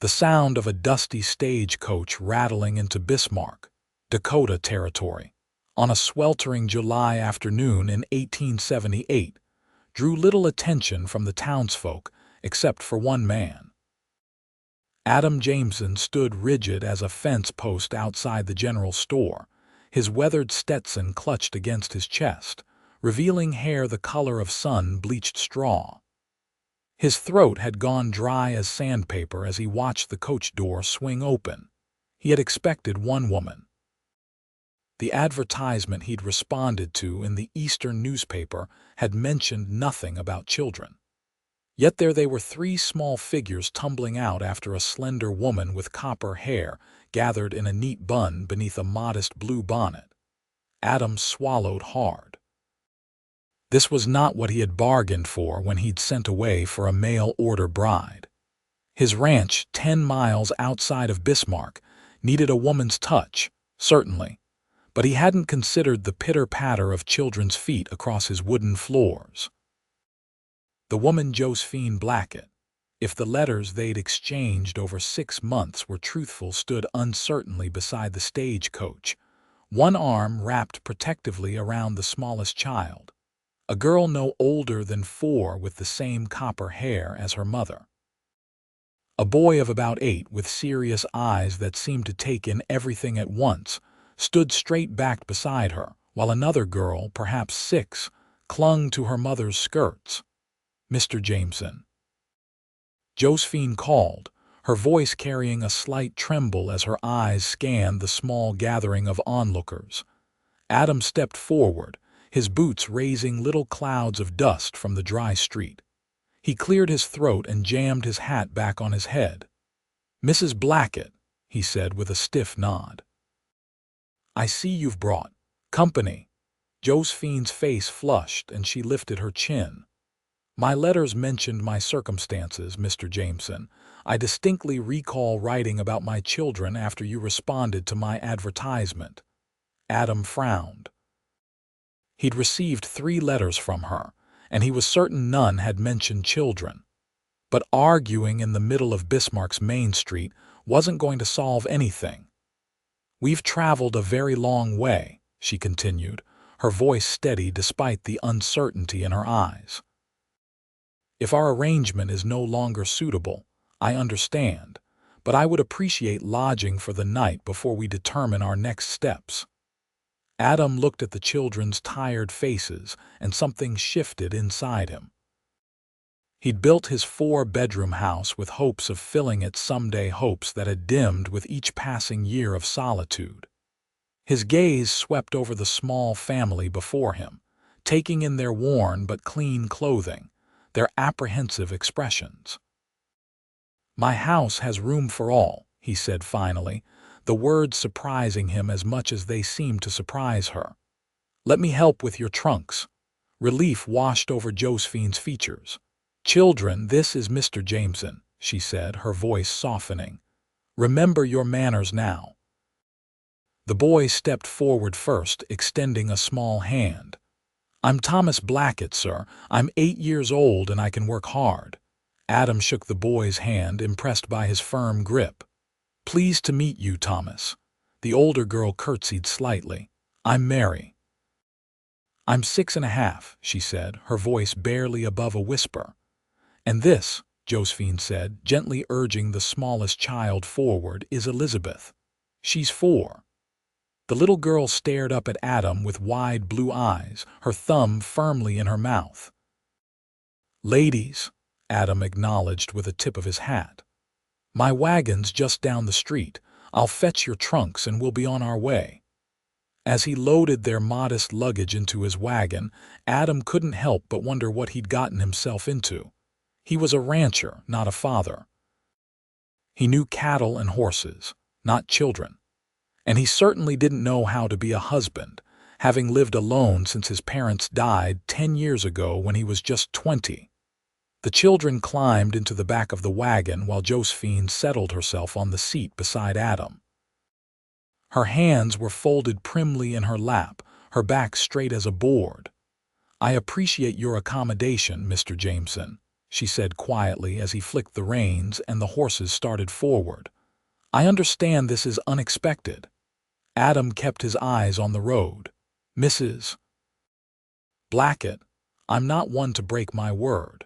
The sound of a dusty stagecoach rattling into Bismarck, Dakota Territory, on a sweltering July afternoon in 1878, drew little attention from the townsfolk except for one man. Adam Jameson stood rigid as a fence post outside the general store, his weathered Stetson clutched against his chest, revealing hair the color of sun-bleached straw. His throat had gone dry as sandpaper as he watched the coach door swing open. He had expected one woman. The advertisement he'd responded to in the Eastern newspaper had mentioned nothing about children. Yet there they were, three small figures tumbling out after a slender woman with copper hair gathered in a neat bun beneath a modest blue bonnet. Adam swallowed hard. This was not what he had bargained for when he'd sent away for a mail-order bride. His ranch, 10 miles outside of Bismarck, needed a woman's touch, certainly, but he hadn't considered the pitter-patter of children's feet across his wooden floors. The woman Josephine Blackett, if the letters they'd exchanged over 6 months were truthful, stood uncertainly beside the stagecoach, one arm wrapped protectively around the smallest child, a girl no older than 4 with the same copper hair as her mother. A boy of about 8 with serious eyes that seemed to take in everything at once stood straight-backed beside her, while another girl, perhaps 6, clung to her mother's skirts. "Mr. Jameson," Josephine called, her voice carrying a slight tremble as her eyes scanned the small gathering of onlookers. Adam stepped forward, his boots raising little clouds of dust from the dry street. He cleared his throat and jammed his hat back on his head. "Mrs. Blackett," he said with a stiff nod. "I see you've brought company." Josephine's face flushed and she lifted her chin. "My letters mentioned my circumstances, Mr. Jameson. I distinctly recall writing about my children after you responded to my advertisement." Adam frowned. He'd received 3 letters from her, and he was certain none had mentioned children. But arguing in the middle of Bismarck's Main Street wasn't going to solve anything. "We've traveled a very long way," she continued, her voice steady despite the uncertainty in her eyes. "If our arrangement is no longer suitable, I understand, but I would appreciate lodging for the night before we determine our next steps." Adam looked at the children's tired faces, and something shifted inside him. He'd built his 4-bedroom house with hopes of filling it someday, hopes that had dimmed with each passing year of solitude. His gaze swept over the small family before him, taking in their worn but clean clothing, their apprehensive expressions. "My house has room for all," he said finally, the words surprising him as much as they seemed to surprise her. "Let me help with your trunks." Relief washed over Josephine's features. "Children, this is Mr. Jameson," she said, her voice softening. "Remember your manners now." The boy stepped forward first, extending a small hand. "I'm Thomas Blackett, sir. I'm 8 years old and I can work hard." Adam shook the boy's hand, impressed by his firm grip. "Pleased to meet you, Thomas." The older girl curtsied slightly. "I'm Mary." "I'm 6.5, she said, her voice barely above a whisper. "And this," Josephine said, gently urging the smallest child forward, "is Elizabeth. She's 4. The little girl stared up at Adam with wide blue eyes, her thumb firmly in her mouth. "Ladies," Adam acknowledged with a tip of his hat. "My wagon's just down the street. I'll fetch your trunks and we'll be on our way." As he loaded their modest luggage into his wagon, Adam couldn't help but wonder what he'd gotten himself into. He was a rancher, not a father. He knew cattle and horses, not children. And he certainly didn't know how to be a husband, having lived alone since his parents died 10 years ago when he was just 20. The children climbed into the back of the wagon while Josephine settled herself on the seat beside Adam. Her hands were folded primly in her lap, her back straight as a board. "I appreciate your accommodation, Mr. Jameson," she said quietly as he flicked the reins and the horses started forward. "I understand this is unexpected." Adam kept his eyes on the road. "Mrs. Blackett, I'm not one to break my word.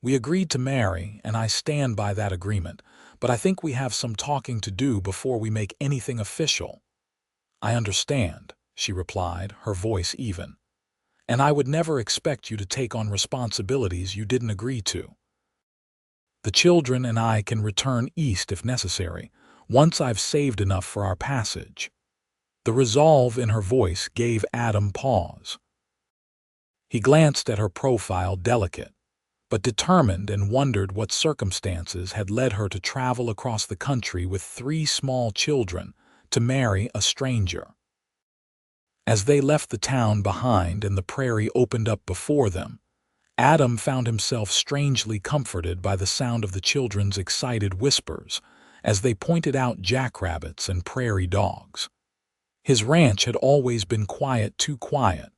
We agreed to marry, and I stand by that agreement, but I think we have some talking to do before we make anything official." "I understand," she replied, her voice even. "And I would never expect you to take on responsibilities you didn't agree to. The children and I can return east if necessary, once I've saved enough for our passage." The resolve in her voice gave Adam pause. He glanced at her profile, delicate but determined, and wondered what circumstances had led her to travel across the country with 3 small children to marry a stranger. As they left the town behind and the prairie opened up before them, Adam found himself strangely comforted by the sound of the children's excited whispers as they pointed out jackrabbits and prairie dogs. His ranch had always been quiet, too quiet,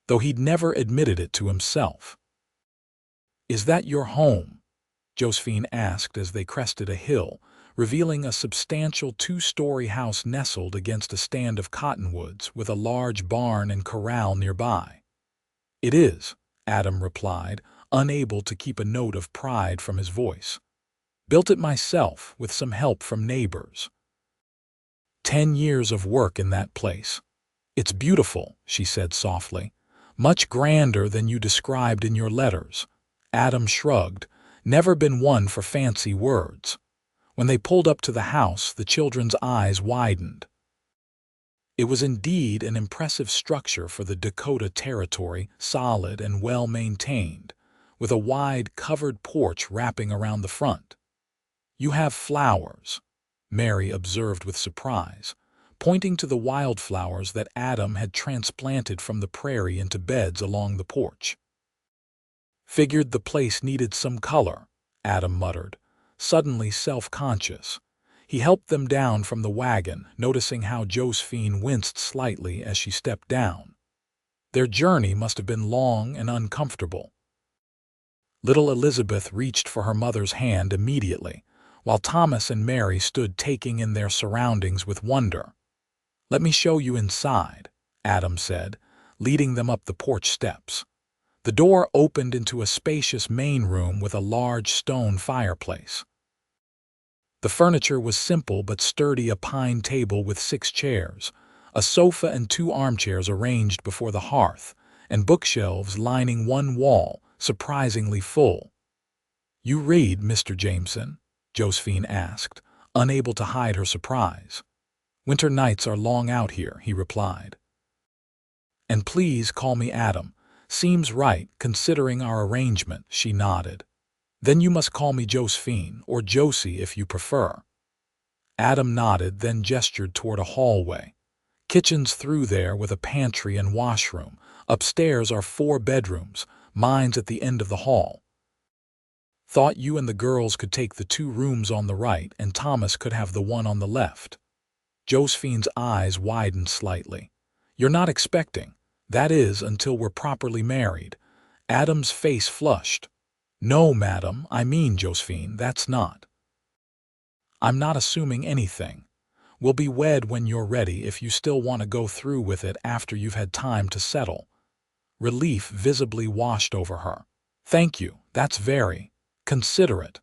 though he'd never admitted it to himself. "Is that your home?" Josephine asked as they crested a hill, revealing a substantial 2-story house nestled against a stand of cottonwoods with a large barn and corral nearby. "It is," Adam replied, unable to keep a note of pride from his voice. "Built it myself with some help from neighbors. 10 years of work in that place. It's beautiful," she said softly. "Much grander than you described in your letters." Adam shrugged, never been one for fancy words. When they pulled up to the house, the children's eyes widened. It was indeed an impressive structure for the Dakota Territory, solid and well-maintained, with a wide, covered porch wrapping around the front. "You have flowers," Mary observed with surprise, pointing to the wildflowers that Adam had transplanted from the prairie into beds along the porch. "Figured the place needed some color," Adam muttered, suddenly self-conscious. He helped them down from the wagon, noticing how Josephine winced slightly as she stepped down. Their journey must have been long and uncomfortable. Little Elizabeth reached for her mother's hand immediately, while Thomas and Mary stood taking in their surroundings with wonder. "Let me show you inside," Adam said, leading them up the porch steps. The door opened into a spacious main room with a large stone fireplace. The furniture was simple but sturdy: a pine table with 6 chairs, a sofa and 2 armchairs arranged before the hearth, and bookshelves lining one wall, surprisingly full. "You read, Mr. Jameson?" Josephine asked, unable to hide her surprise. "Winter nights are long out here," he replied. "And please call me Adam. Seems right, considering our arrangement," she nodded. "Then you must call me Josephine, or Josie if you prefer." Adam nodded, then gestured toward a hallway. "Kitchen's through there with a pantry and washroom. Upstairs are 4 bedrooms, mine's at the end of the hall. Thought you and the girls could take the 2 rooms on the right and Thomas could have the one on the left." Josephine's eyes widened slightly. "You're not expecting? That is, until we're properly married." Adam's face flushed. "No, madam, I mean, Josephine, that's not. I'm not assuming anything. We'll be wed when you're ready if you still want to go through with it after you've had time to settle." Relief visibly washed over her. "Thank you, that's very considerate."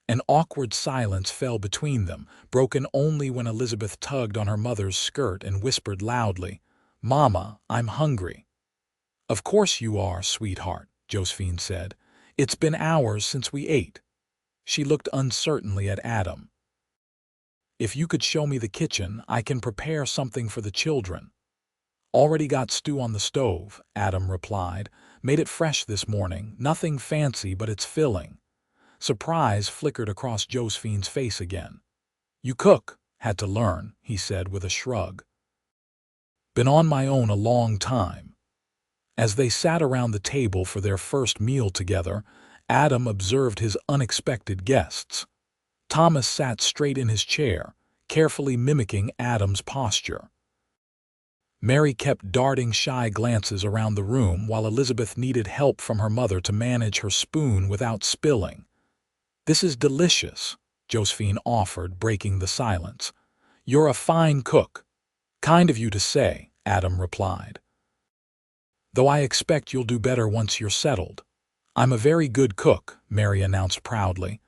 An awkward silence fell between them, broken only when Elizabeth tugged on her mother's skirt and whispered loudly, "Mama, I'm hungry." "Of course you are, sweetheart," Josephine said. "It's been hours since we ate." She looked uncertainly at Adam. "If you could show me the kitchen, I can prepare something for the children." "Already got stew on the stove," Adam replied. "Made it fresh this morning, nothing fancy but it's filling." Surprise flickered across Josephine's face again. "You cook?" "Had to learn," he said with a shrug. "Been on my own a long time." As they sat around the table for their first meal together, Adam observed his unexpected guests. Thomas sat straight in his chair, carefully mimicking Adam's posture. Mary kept darting shy glances around the room while Elizabeth needed help from her mother to manage her spoon without spilling. "This is delicious," Josephine offered, breaking the silence. "You're a fine cook." "Kind of you to say," Adam replied. "Though I expect you'll do better once you're settled." "I'm a very good cook," Mary announced proudly.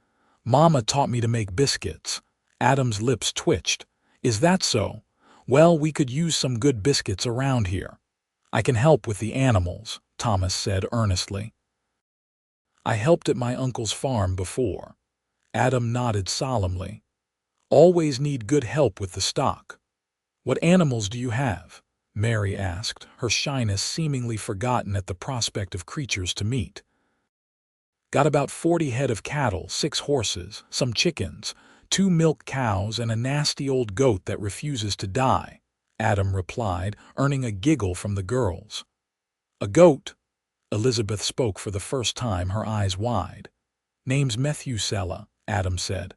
"Mama taught me to make biscuits." Adam's lips twitched. "Is that so? Well, we could use some good biscuits around here." "I can help with the animals," Thomas said earnestly. "I helped at my uncle's farm before." Adam nodded solemnly. "Always need good help with the stock." "What animals do you have?" Mary asked, her shyness seemingly forgotten at the prospect of creatures to meet. "Got about 40 head of cattle, 6 horses, some chickens, 2 milk cows, and a nasty old goat that refuses to die," Adam replied, earning a giggle from the girls. "A goat?" Elizabeth spoke for the first time, her eyes wide. "Name's Methuselah," Adam said.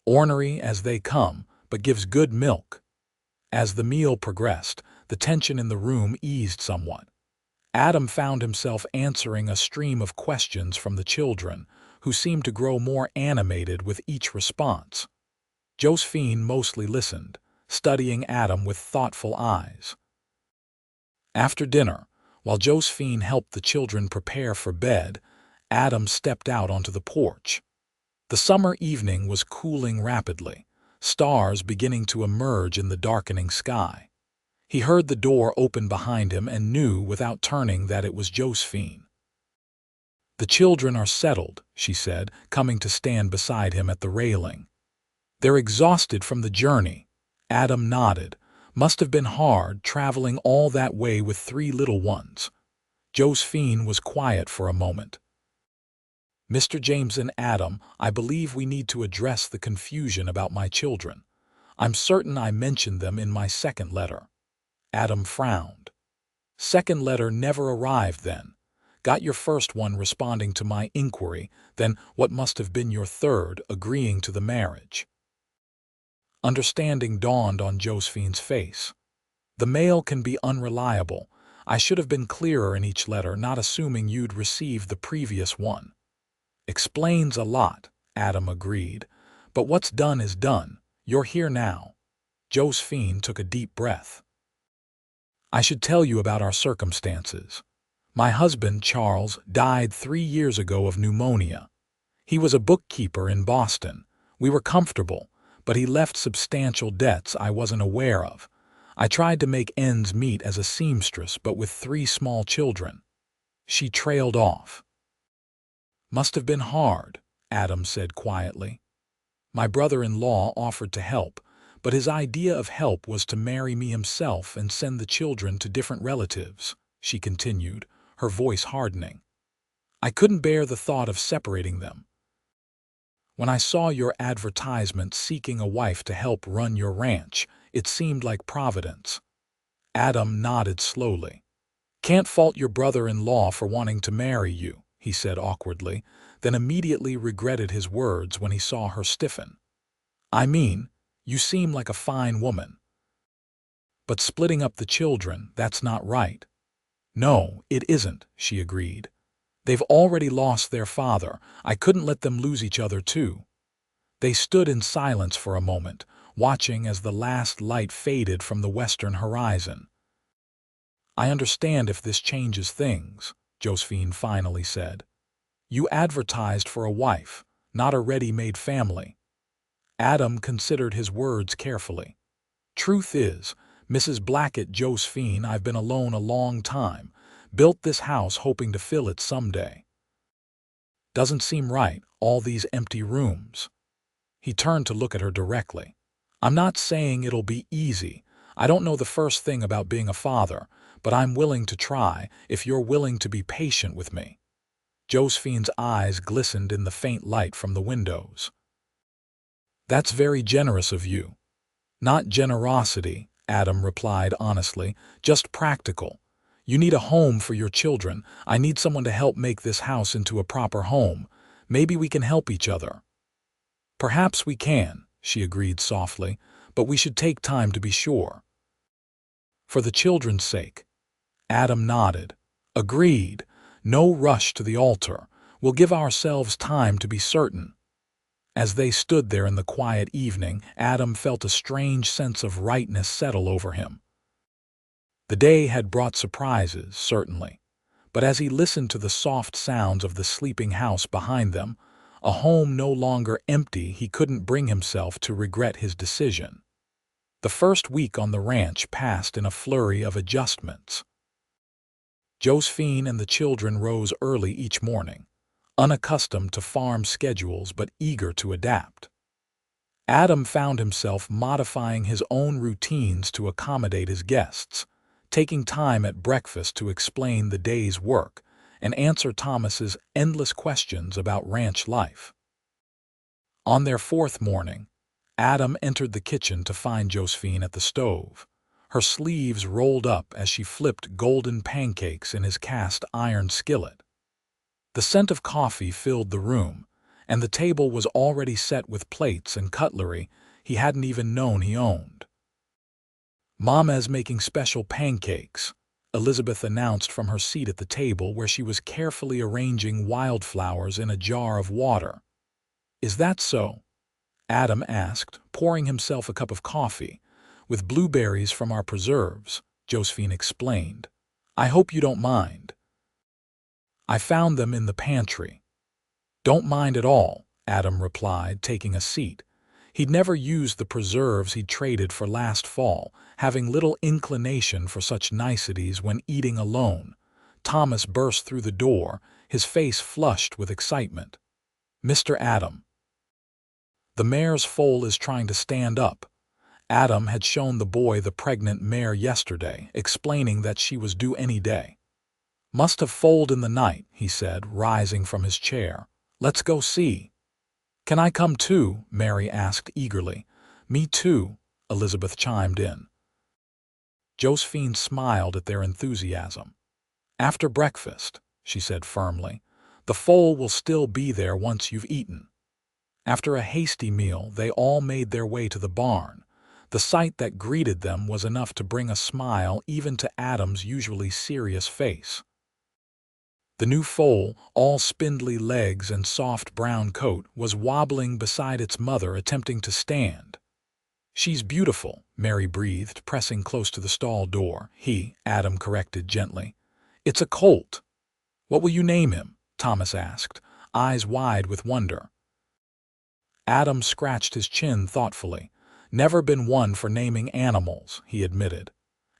"Ornery as they come, but gives good milk." As the meal progressed, the tension in the room eased somewhat. Adam found himself answering a stream of questions from the children, who seemed to grow more animated with each response. Josephine mostly listened, studying Adam with thoughtful eyes. After dinner, while Josephine helped the children prepare for bed, Adam stepped out onto the porch. The summer evening was cooling rapidly, stars beginning to emerge in the darkening sky. He heard the door open behind him and knew without turning that it was Josephine. "The children are settled," she said, coming to stand beside him at the railing. "They're exhausted from the journey." Adam nodded. "Must have been hard, traveling all that way with 3 little ones." Josephine was quiet for a moment. "Mr. Jameson, Adam, I believe we need to address the confusion about my children. I'm certain I mentioned them in my second letter." Adam frowned. "Second letter never arrived then. Got your first one responding to my inquiry, then what must have been your third agreeing to the marriage." Understanding dawned on Josephine's face. "The mail can be unreliable. I should have been clearer in each letter, not assuming you'd received the previous one." "Explains a lot," Adam agreed. "But what's done is done. You're here now." Josephine took a deep breath. "I should tell you about our circumstances. My husband, Charles, died 3 years ago of pneumonia. He was a bookkeeper in Boston. We were comfortable, but he left substantial debts I wasn't aware of. I tried to make ends meet as a seamstress, but with 3 small children." She trailed off. "Must have been hard," Adam said quietly. "My brother-in-law offered to help, but his idea of help was to marry me himself and send the children to different relatives," she continued, her voice hardening. "I couldn't bear the thought of separating them. When I saw your advertisement seeking a wife to help run your ranch, it seemed like Providence." Adam nodded slowly. "Can't fault your brother-in-law for wanting to marry you," he said awkwardly, then immediately regretted his words when he saw her stiffen. "I mean, you seem like a fine woman. But splitting up the children, that's not right." "No, it isn't," she agreed. "They've already lost their father. I couldn't let them lose each other too." They stood in silence for a moment, watching as the last light faded from the western horizon. "I understand if this changes things," Josephine finally said. "You advertised for a wife, not a ready-made family." Adam considered his words carefully. "Truth is, Mrs. Blackett, Josephine, I've been alone a long time. Built this house hoping to fill it someday. Doesn't seem right, all these empty rooms." He turned to look at her directly. "I'm not saying it'll be easy. I don't know the first thing about being a father, but I'm willing to try if you're willing to be patient with me." Josephine's eyes glistened in the faint light from the windows. "That's very generous of you." "Not generosity," Adam replied honestly, "just practical. You need a home for your children. I need someone to help make this house into a proper home. Maybe we can help each other." "Perhaps we can," she agreed softly, "but we should take time to be sure." For the children's sake. Adam nodded. Agreed. No rush to the altar. We'll give ourselves time to be certain. As they stood there in the quiet evening, Adam felt a strange sense of rightness settle over him. The day had brought surprises, certainly, but as he listened to the soft sounds of the sleeping house behind them, a home no longer empty, he couldn't bring himself to regret his decision. The first week on the ranch passed in a flurry of adjustments. Josephine and the children rose early each morning, unaccustomed to farm schedules but eager to adapt. Adam found himself modifying his own routines to accommodate his guests, taking time at breakfast to explain the day's work and answer Thomas's endless questions about ranch life. On their fourth morning, Adam entered the kitchen to find Josephine at the stove, her sleeves rolled up as she flipped golden pancakes in his cast-iron skillet. The scent of coffee filled the room, and the table was already set with plates and cutlery he hadn't even known he owned. "Mama's making special pancakes," Elizabeth announced from her seat at the table where she was carefully arranging wildflowers in a jar of water. "Is that so?" Adam asked, pouring himself a cup of coffee. "With blueberries from our preserves," Josephine explained. "I hope you don't mind." "I found them in the pantry." "Don't mind at all," Adam replied, taking a seat. He'd never used the preserves he'd traded for last fall, having little inclination for such niceties when eating alone. Thomas burst through the door, his face flushed with excitement. "Mr. Adam." "The mare's foal is trying to stand up." Adam had shown the boy the pregnant mare yesterday, explaining that she was due any day. "Must have foaled in the night," he said, rising from his chair. "Let's go see." "Can I come too?" Mary asked eagerly. "Me too," Elizabeth chimed in. Josephine smiled at their enthusiasm. "After breakfast," she said firmly. "The foal will still be there once you've eaten." After a hasty meal, they all made their way to the barn. The sight that greeted them was enough to bring a smile even to Adam's usually serious face. The new foal, all spindly legs and soft brown coat, was wobbling beside its mother, attempting to stand. "She's beautiful," Mary breathed, pressing close to the stall door. Adam corrected gently. "It's a colt." "What will you name him?" Thomas asked, eyes wide with wonder. Adam scratched his chin thoughtfully. "Never been one for naming animals," he admitted.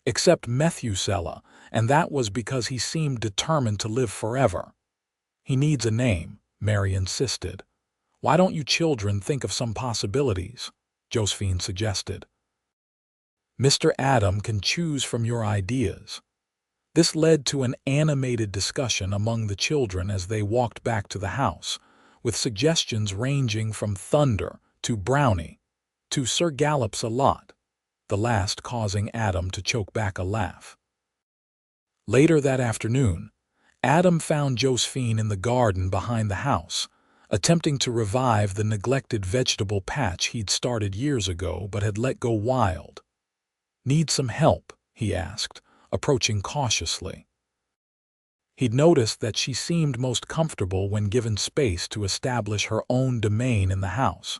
"Except Methuselah, and that was because he seemed determined to live forever." "He needs a name," Mary insisted. "Why don't you children think of some possibilities?" Josephine suggested. "Mr. Adam can choose from your ideas." This led to an animated discussion among the children as they walked back to the house, with suggestions ranging from thunder to brownie to Sir Gallop's a lot, the last causing Adam to choke back a laugh. Later that afternoon, Adam found Josephine in the garden behind the house, attempting to revive the neglected vegetable patch he'd started years ago but had let go wild. "Need some help?" he asked, approaching cautiously. He'd noticed that she seemed most comfortable when given space to establish her own domain in the house.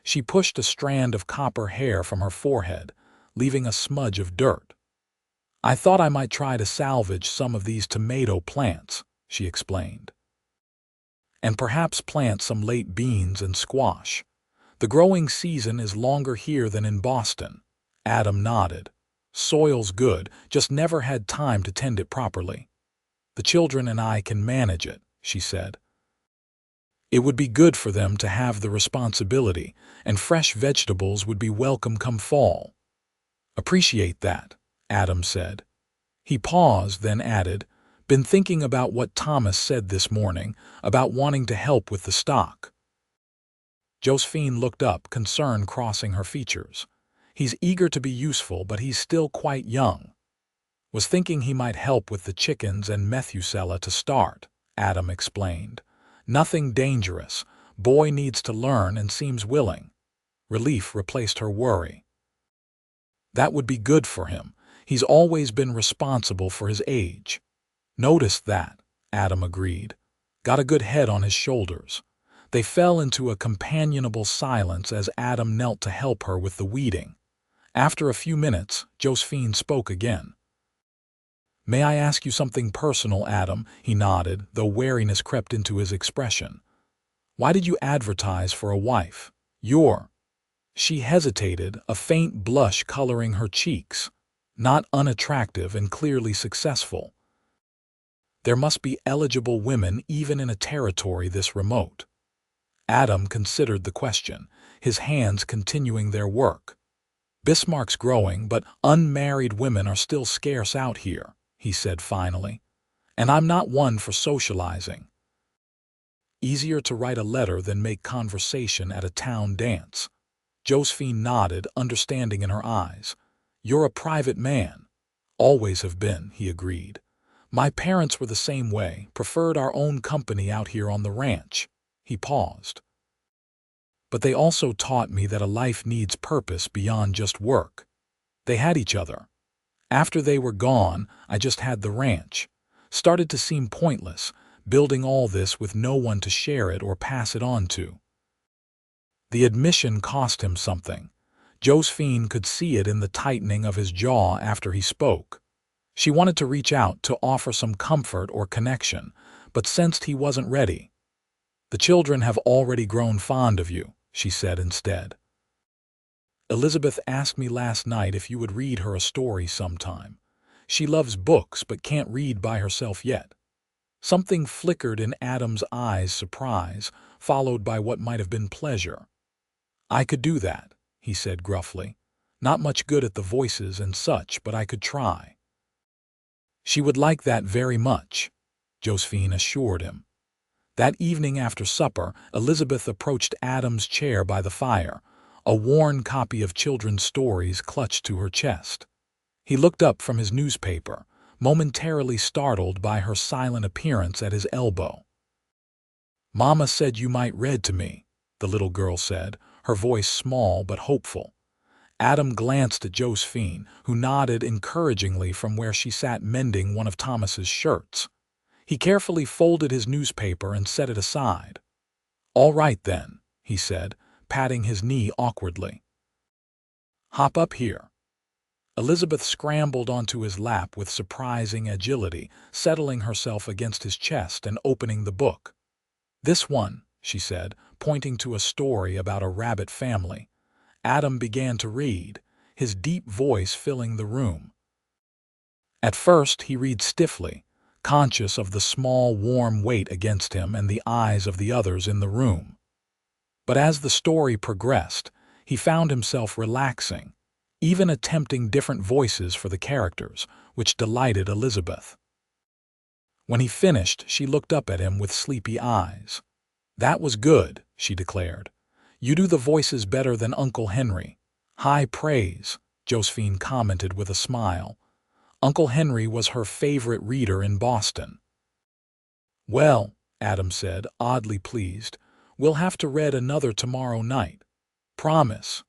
She pushed a strand of copper hair from her forehead, leaving a smudge of dirt. "I thought I might try to salvage some of these tomato plants," she explained. "And perhaps plant some late beans and squash. The growing season is longer here than in Boston." Adam nodded. "Soil's good, just never had time to tend it properly." "The children and I can manage it," she said. "It would be good for them to have the responsibility, and fresh vegetables would be welcome come fall." "Appreciate that," Adam said. He paused, then added, "Been thinking about what Thomas said this morning, about wanting to help with the stock." Josephine looked up, concern crossing her features. "He's eager to be useful, but he's still quite young. Was thinking he might help with the chickens and Methuselah to start," Adam explained. "Nothing dangerous. Boy needs to learn and seems willing." Relief replaced her worry. "That would be good for him. He's always been responsible for his age. Noticed that, Adam agreed. Got a good head on his shoulders. They fell into a companionable silence as Adam knelt to help her with the weeding. After a few minutes, Josephine spoke again. "May I ask you something personal, Adam?" He nodded, though wariness crept into his expression. "Why did you advertise for a wife? You're—" She hesitated, a faint blush coloring her cheeks. "Not unattractive and clearly successful. There must be eligible women even in a territory this remote." Adam considered the question, his hands continuing their work. "Bismarck's growing, but unmarried women are still scarce out here," he said finally. "And I'm not one for socializing. Easier to write a letter than make conversation at a town dance." Josephine nodded, understanding in her eyes. "You're a private man." "Always have been," he agreed. "My parents were the same way, preferred our own company out here on the ranch." He paused. "But they also taught me that a life needs purpose beyond just work." They had each other. After they were gone, I just had the ranch. Started to seem pointless, building all this with no one to share it or pass it on to. The admission cost him something. Josephine could see it in the tightening of his jaw after he spoke. She wanted to reach out to offer some comfort or connection, but sensed he wasn't ready. "The children have already grown fond of you," she said instead. "Elizabeth asked me last night if you would read her a story sometime. She loves books but can't read by herself yet." Something flickered in Adam's eyes, surprise, followed by what might have been pleasure. "I could do that," he said gruffly. "Not much good at the voices and such, but I could try." "She would like that very much," Josephine assured him. That evening after supper, Elizabeth approached Adam's chair by the fire, a worn copy of children's stories clutched to her chest. He looked up from his newspaper, momentarily startled by her silent appearance at his elbow. "Mama said you might read to me," the little girl said, her voice small but hopeful. Adam glanced at Josephine, who nodded encouragingly from where she sat mending one of Thomas's shirts. He carefully folded his newspaper and set it aside. "All right then," he said, patting his knee awkwardly. "Hop up here." Elizabeth scrambled onto his lap with surprising agility, settling herself against his chest and opening the book. "This one," she said, pointing to a story about a rabbit family. Adam began to read, his deep voice filling the room. At first he read stiffly, conscious of the small, warm weight against him and the eyes of the others in the room. But as the story progressed, he found himself relaxing, even attempting different voices for the characters, which delighted Elizabeth. When he finished, she looked up at him with sleepy eyes. "That was good," she declared. "You do the voices better than Uncle Henry." "High praise," Josephine commented with a smile. Uncle Henry was her favorite reader in Boston. "Well," Adam said, oddly pleased, "we'll have to read another tomorrow night." "Promise?"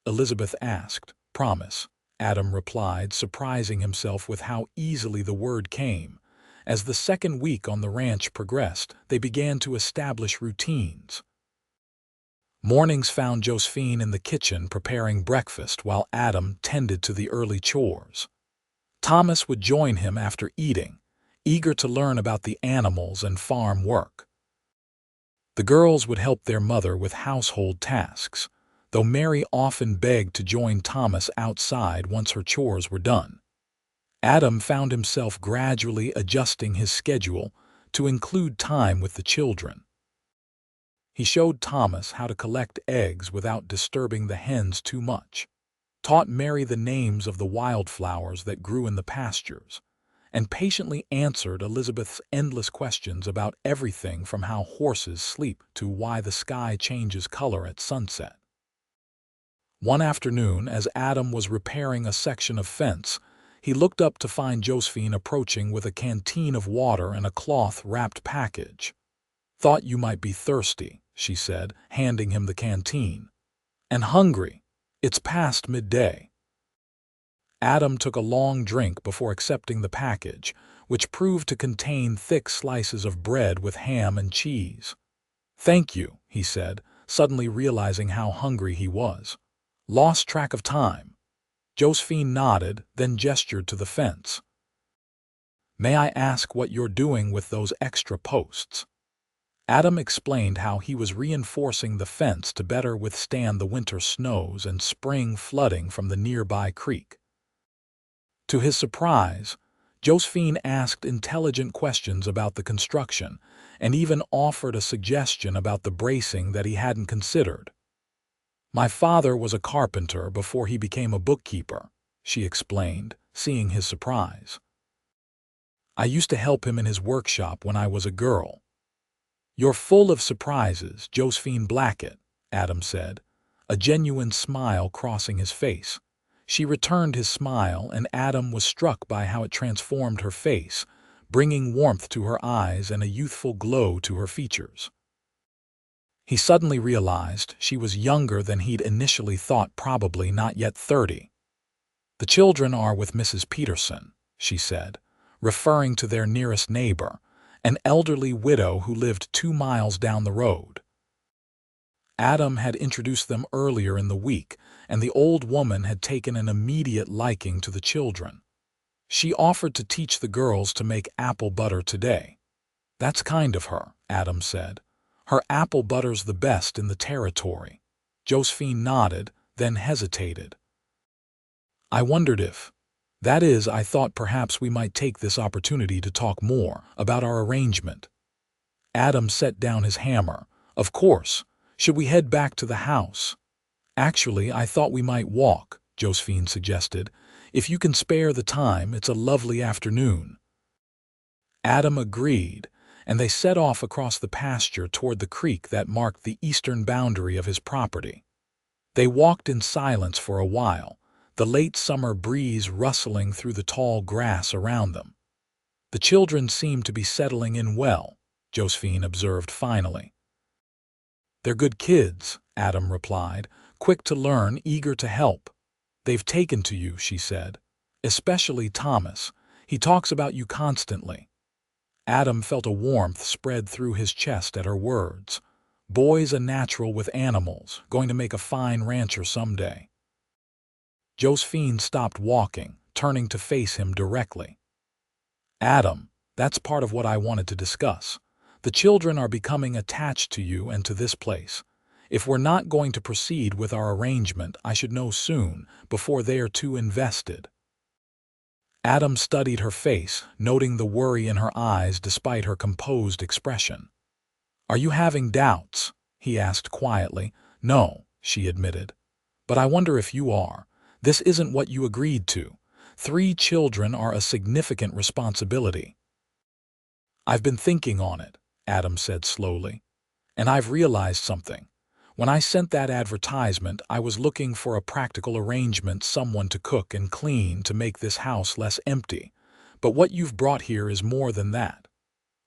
Elizabeth asked. "Promise," Adam replied, surprising himself with how easily the word came. As the second week on the ranch progressed, they began to establish routines. Mornings found Josephine in the kitchen preparing breakfast while Adam tended to the early chores. Thomas would join him after eating, eager to learn about the animals and farm work. The girls would help their mother with household tasks, though Mary often begged to join Thomas outside once her chores were done. Adam found himself gradually adjusting his schedule to include time with the children. He showed Thomas how to collect eggs without disturbing the hens too much, taught Mary the names of the wildflowers that grew in the pastures, and patiently answered Elizabeth's endless questions about everything from how horses sleep to why the sky changes color at sunset. One afternoon, as Adam was repairing a section of fence, he looked up to find Josephine approaching with a canteen of water and a cloth-wrapped package. "Thought you might be thirsty," she said, handing him the canteen. "And hungry. It's past midday." Adam took a long drink before accepting the package, which proved to contain thick slices of bread with ham and cheese. "Thank you," he said, suddenly realizing how hungry he was. "Lost track of time." Josephine nodded, then gestured to the fence. "May I ask what you're doing with those extra posts?" Adam explained how he was reinforcing the fence to better withstand the winter snows and spring flooding from the nearby creek. To his surprise, Josephine asked intelligent questions about the construction and even offered a suggestion about the bracing that he hadn't considered. "My father was a carpenter before he became a bookkeeper," she explained, seeing his surprise. "I used to help him in his workshop when I was a girl." "You're full of surprises, Josephine Blackett," Adam said, a genuine smile crossing his face. She returned his smile, and Adam was struck by how it transformed her face, bringing warmth to her eyes and a youthful glow to her features. He suddenly realized she was younger than he'd initially thought, probably not yet 30. "The children are with Mrs. Peterson," she said, referring to their nearest neighbor, an elderly widow who lived 2 miles down the road. Adam had introduced them earlier in the week, and the old woman had taken an immediate liking to the children. She offered to teach the girls to make apple butter today. "That's kind of her," Adam said. "Her apple butter's the best in the territory." Josephine nodded, then hesitated. "I wondered if... That is, I thought perhaps we might take this opportunity to talk more about our arrangement." Adam set down his hammer. "Of course. Should we head back to the house?" "Actually, I thought we might walk," Josephine suggested. "If you can spare the time, it's a lovely afternoon." Adam agreed, and they set off across the pasture toward the creek that marked the eastern boundary of his property. They walked in silence for a while, the late summer breeze rustling through the tall grass around them. "The children seem to be settling in well," Josephine observed finally. "They're good kids," Adam replied, quick to learn, eager to help. "They've taken to you," she said. "Especially Thomas. He talks about you constantly." Adam felt a warmth spread through his chest at her words. Boy's a natural with animals, going to make a fine rancher someday. Josephine stopped walking, turning to face him directly. "Adam, that's part of what I wanted to discuss. The children are becoming attached to you and to this place. If we're not going to proceed with our arrangement, I should know soon, before they are too invested." Adam studied her face, noting the worry in her eyes despite her composed expression. "Are you having doubts?" he asked quietly. "No," she admitted. "But I wonder if you are. This isn't what you agreed to. 3 children are a significant responsibility." "I've been thinking on it," Adam said slowly. "And I've realized something. When I sent that advertisement, I was looking for a practical arrangement, someone to cook and clean to make this house less empty. But what you've brought here is more than that."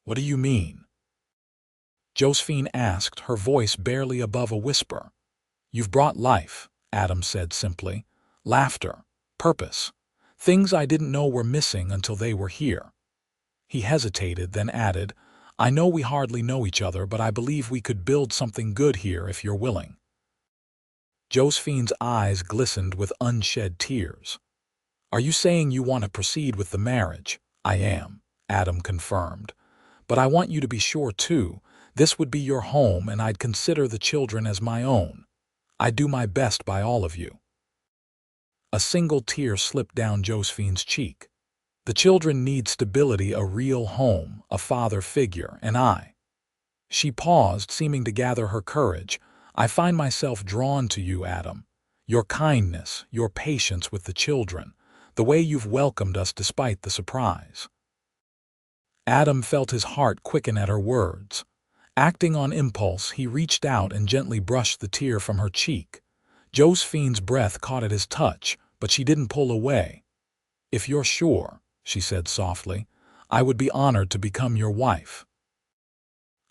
"What do you mean?" Josephine asked, her voice barely above a whisper. "You've brought life," Adam said simply. "Laughter, purpose, things I didn't know were missing until they were here." He hesitated, then added, "I know we hardly know each other, but I believe we could build something good here if you're willing." Josephine's eyes glistened with unshed tears. "Are you saying you want to proceed with the marriage?" "I am," Adam confirmed. "But I want you to be sure, too. This would be your home, and I'd consider the children as my own. I'd do my best by all of you." A single tear slipped down Josephine's cheek. "The children need stability, a real home, a father figure, and I." She paused, seeming to gather her courage. "I find myself drawn to you, Adam. Your kindness, your patience with the children, the way you've welcomed us despite the surprise." Adam felt his heart quicken at her words. Acting on impulse, he reached out and gently brushed the tear from her cheek. Josephine's breath caught at his touch, but she didn't pull away. "If you're sure," she said softly, "I would be honored to become your wife."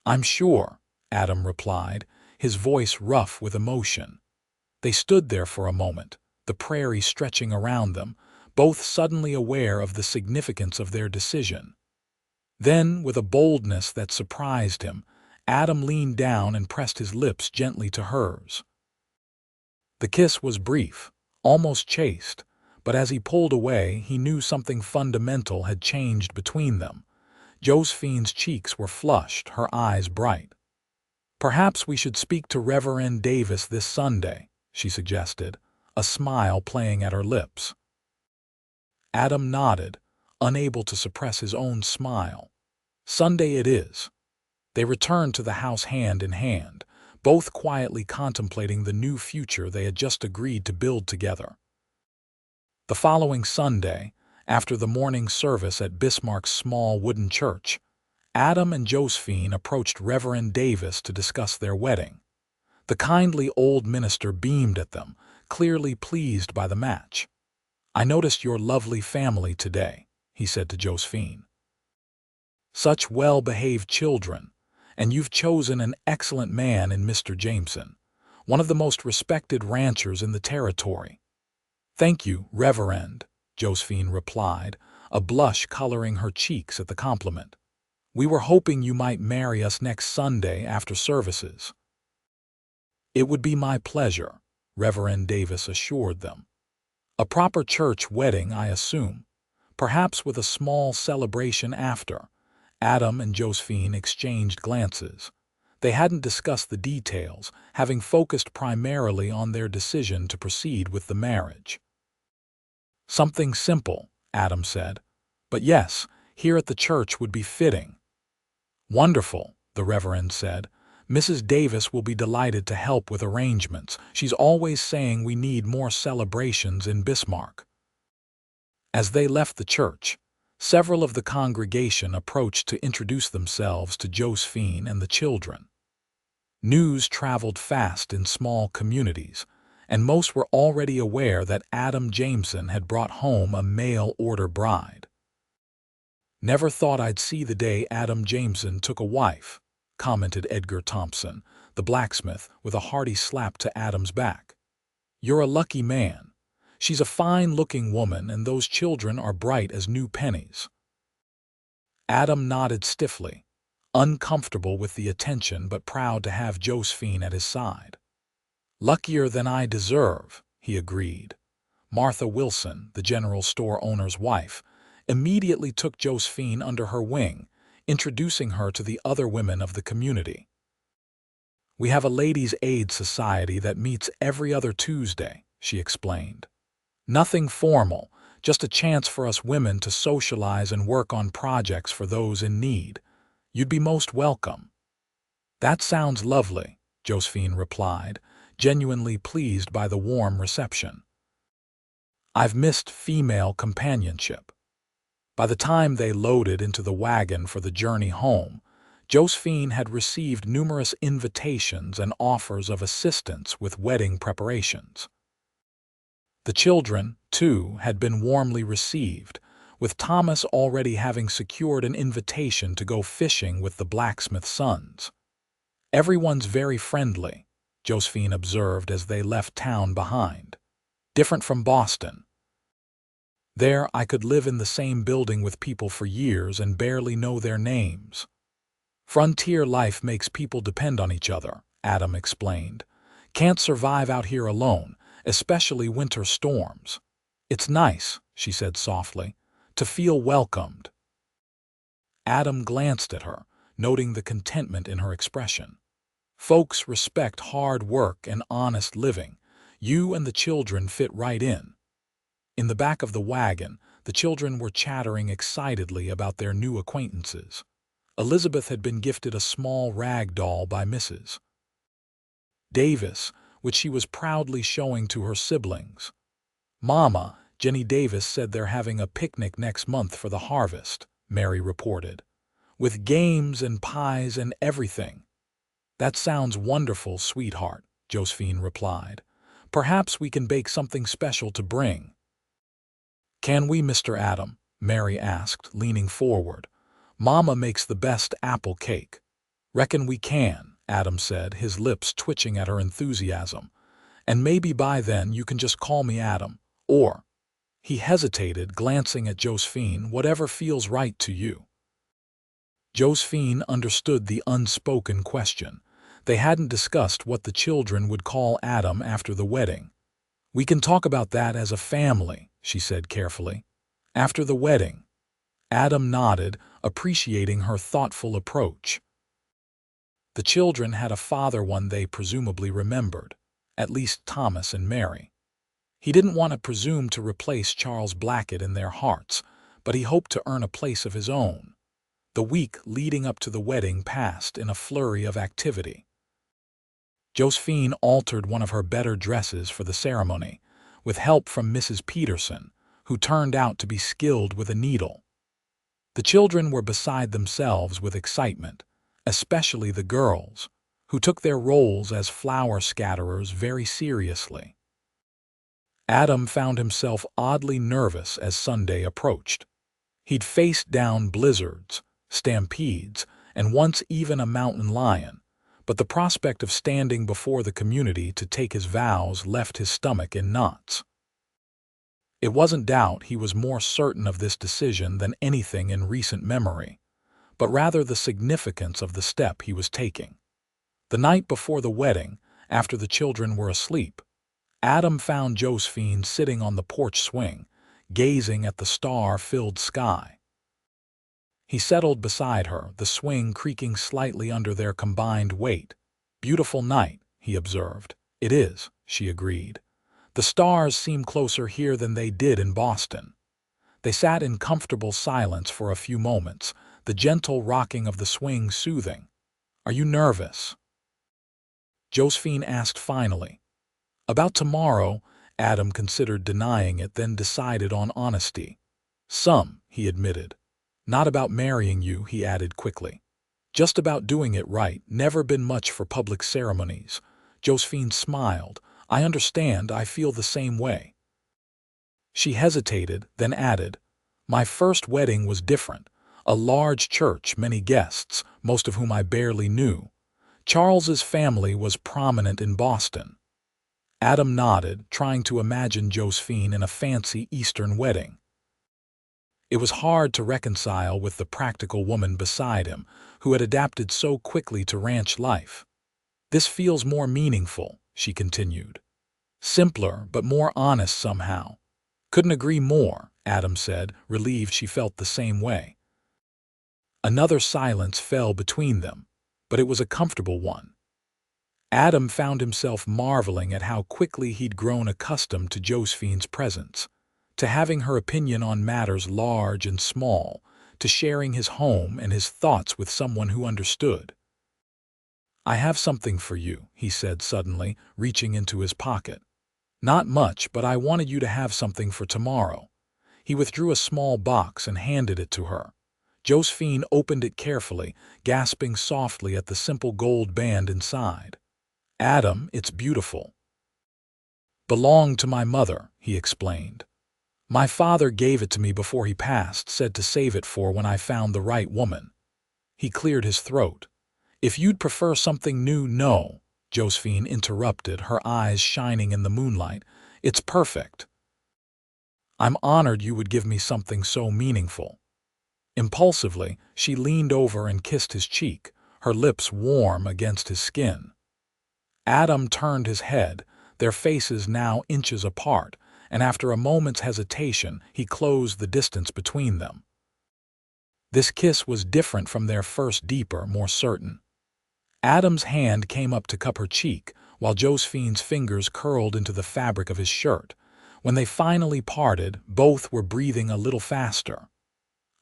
"I'm sure," Adam replied, his voice rough with emotion. They stood there for a moment, the prairie stretching around them, both suddenly aware of the significance of their decision. Then, with a boldness that surprised him, Adam leaned down and pressed his lips gently to hers. The kiss was brief, almost chaste, but as he pulled away, he knew something fundamental had changed between them. Josephine's cheeks were flushed, her eyes bright. "Perhaps we should speak to Reverend Davis this Sunday," she suggested, a smile playing at her lips. Adam nodded, unable to suppress his own smile. Sunday it is. They returned to the house hand in hand, both quietly contemplating the new future they had just agreed to build together. The following Sunday, after the morning service at Bismarck's small wooden church, Adam and Josephine approached Reverend Davis to discuss their wedding. The kindly old minister beamed at them, clearly pleased by the match. "I noticed your lovely family today," he said to Josephine. "Such well-behaved children, and you've chosen an excellent man in Mr. Jameson, one of the most respected ranchers in the territory." "Thank you, Reverend," Josephine replied, a blush coloring her cheeks at the compliment. "We were hoping you might marry us next Sunday after services." "It would be my pleasure," Reverend Davis assured them. "A proper church wedding, I assume, perhaps with a small celebration after." Adam and Josephine exchanged glances. They hadn't discussed the details, having focused primarily on their decision to proceed with the marriage. "Something simple," Adam said. "But yes, here at the church would be fitting." "Wonderful," the Reverend said. "Mrs. Davis will be delighted to help with arrangements. She's always saying we need more celebrations in Bismarck." As they left the church, several of the congregation approached to introduce themselves to Josephine and the children. News traveled fast in small communities, and most were already aware that Adam Jameson had brought home a mail-order bride. "Never thought I'd see the day Adam Jameson took a wife," commented Edgar Thompson, the blacksmith, with a hearty slap to Adam's back. "You're a lucky man. She's a fine-looking woman, and those children are bright as new pennies." Adam nodded stiffly, uncomfortable with the attention but proud to have Josephine at his side. "Luckier than I deserve," he agreed. Martha Wilson, the general store owner's wife, immediately took Josephine under her wing, introducing her to the other women of the community. "We have a ladies' aid society that meets every other Tuesday," she explained. "Nothing formal, just a chance for us women to socialize and work on projects for those in need. You'd be most welcome." "That sounds lovely," Josephine replied, genuinely pleased by the warm reception. "I've missed female companionship." By the time they loaded into the wagon for the journey home, Josephine had received numerous invitations and offers of assistance with wedding preparations. The children, too, had been warmly received, with Thomas already having secured an invitation to go fishing with the blacksmith's sons. "Everyone's very friendly," Josephine observed as they left town behind. "Different from Boston. There I could live in the same building with people for years and barely know their names." "Frontier life makes people depend on each other," Adam explained. "Can't survive out here alone, especially winter storms. It's nice," she said softly, "to feel welcomed." Adam glanced at her, noting the contentment in her expression. "Folks respect hard work and honest living. You and the children fit right in." In the back of the wagon, the children were chattering excitedly about their new acquaintances. Elizabeth had been gifted a small rag doll by Mrs. Davis, which she was proudly showing to her siblings. "Mama, Jenny Davis said they're having a picnic next month for the harvest," Mary reported. "With games and pies and everything." "That sounds wonderful, sweetheart," Josephine replied. "Perhaps we can bake something special to bring." "Can we, Mr. Adam?" Mary asked, leaning forward. "Mama makes the best apple cake." "Reckon we can," Adam said, his lips twitching at her enthusiasm. "And maybe by then you can just call me Adam, or He hesitated, glancing at Josephine. Whatever feels right to you. Josephine understood the unspoken question. They hadn't discussed what the children would call Adam after the wedding. We can talk about that as a family, she said carefully. After the wedding. Adam nodded, appreciating her thoughtful approach. The children had a father, one they presumably remembered, at least Thomas and Mary. He didn't want to presume to replace Charles Blackett in their hearts, but he hoped to earn a place of his own. The week leading up to the wedding passed in a flurry of activity. Josephine altered one of her better dresses for the ceremony, with help from Mrs. Peterson, who turned out to be skilled with a needle. The children were beside themselves with excitement, especially the girls, who took their roles as flower scatterers very seriously. Adam found himself oddly nervous as Sunday approached. He'd faced down blizzards, stampedes, and once even a mountain lion, but the prospect of standing before the community to take his vows left his stomach in knots. It wasn't doubt he was more certain of this decision than anything in recent memory, but rather the significance of the step he was taking. The night before the wedding, after the children were asleep, Adam found Josephine sitting on the porch swing, gazing at the star-filled sky. He settled beside her, the swing creaking slightly under their combined weight. "Beautiful night," he observed. "It is," she agreed. "The stars seem closer here than they did in Boston." They sat in comfortable silence for a few moments, the gentle rocking of the swing soothing. "Are you nervous?" Josephine asked finally. About tomorrow, Adam considered denying it, then decided on honesty. "Some," he admitted. "Not about marrying you," he added quickly. "Just about doing it right. Never been much for public ceremonies." Josephine smiled. "I understand. I feel the same way." She hesitated, then added, "My first wedding was different. A large church, many guests, most of whom I barely knew. Charles's family was prominent in Boston." Adam nodded, trying to imagine Josephine in a fancy Eastern wedding. It was hard to reconcile with the practical woman beside him, who had adapted so quickly to ranch life. "This feels more meaningful," she continued. "Simpler, but more honest somehow." "Couldn't agree more," Adam said, relieved she felt the same way. Another silence fell between them, but it was a comfortable one. Adam found himself marveling at how quickly he'd grown accustomed to Josephine's presence, to having her opinion on matters large and small, to sharing his home and his thoughts with someone who understood. "I have something for you," he said suddenly, reaching into his pocket. "Not much, but I wanted you to have something for tomorrow." He withdrew a small box and handed it to her. Josephine opened it carefully, gasping softly at the simple gold band inside. "Adam, it's beautiful." "Belonged to my mother," he explained. "My father gave it to me before he passed, said to save it for when I found the right woman." He cleared his throat. "If you'd prefer something new—" "No," Josephine interrupted, her eyes shining in the moonlight. "It's perfect. I'm honored you would give me something so meaningful." Impulsively, she leaned over and kissed his cheek, her lips warm against his skin. Adam turned his head, their faces now inches apart, and after a moment's hesitation, he closed the distance between them. This kiss was different from their first, deeper, more certain. Adam's hand came up to cup her cheek, while Josephine's fingers curled into the fabric of his shirt. When they finally parted, both were breathing a little faster.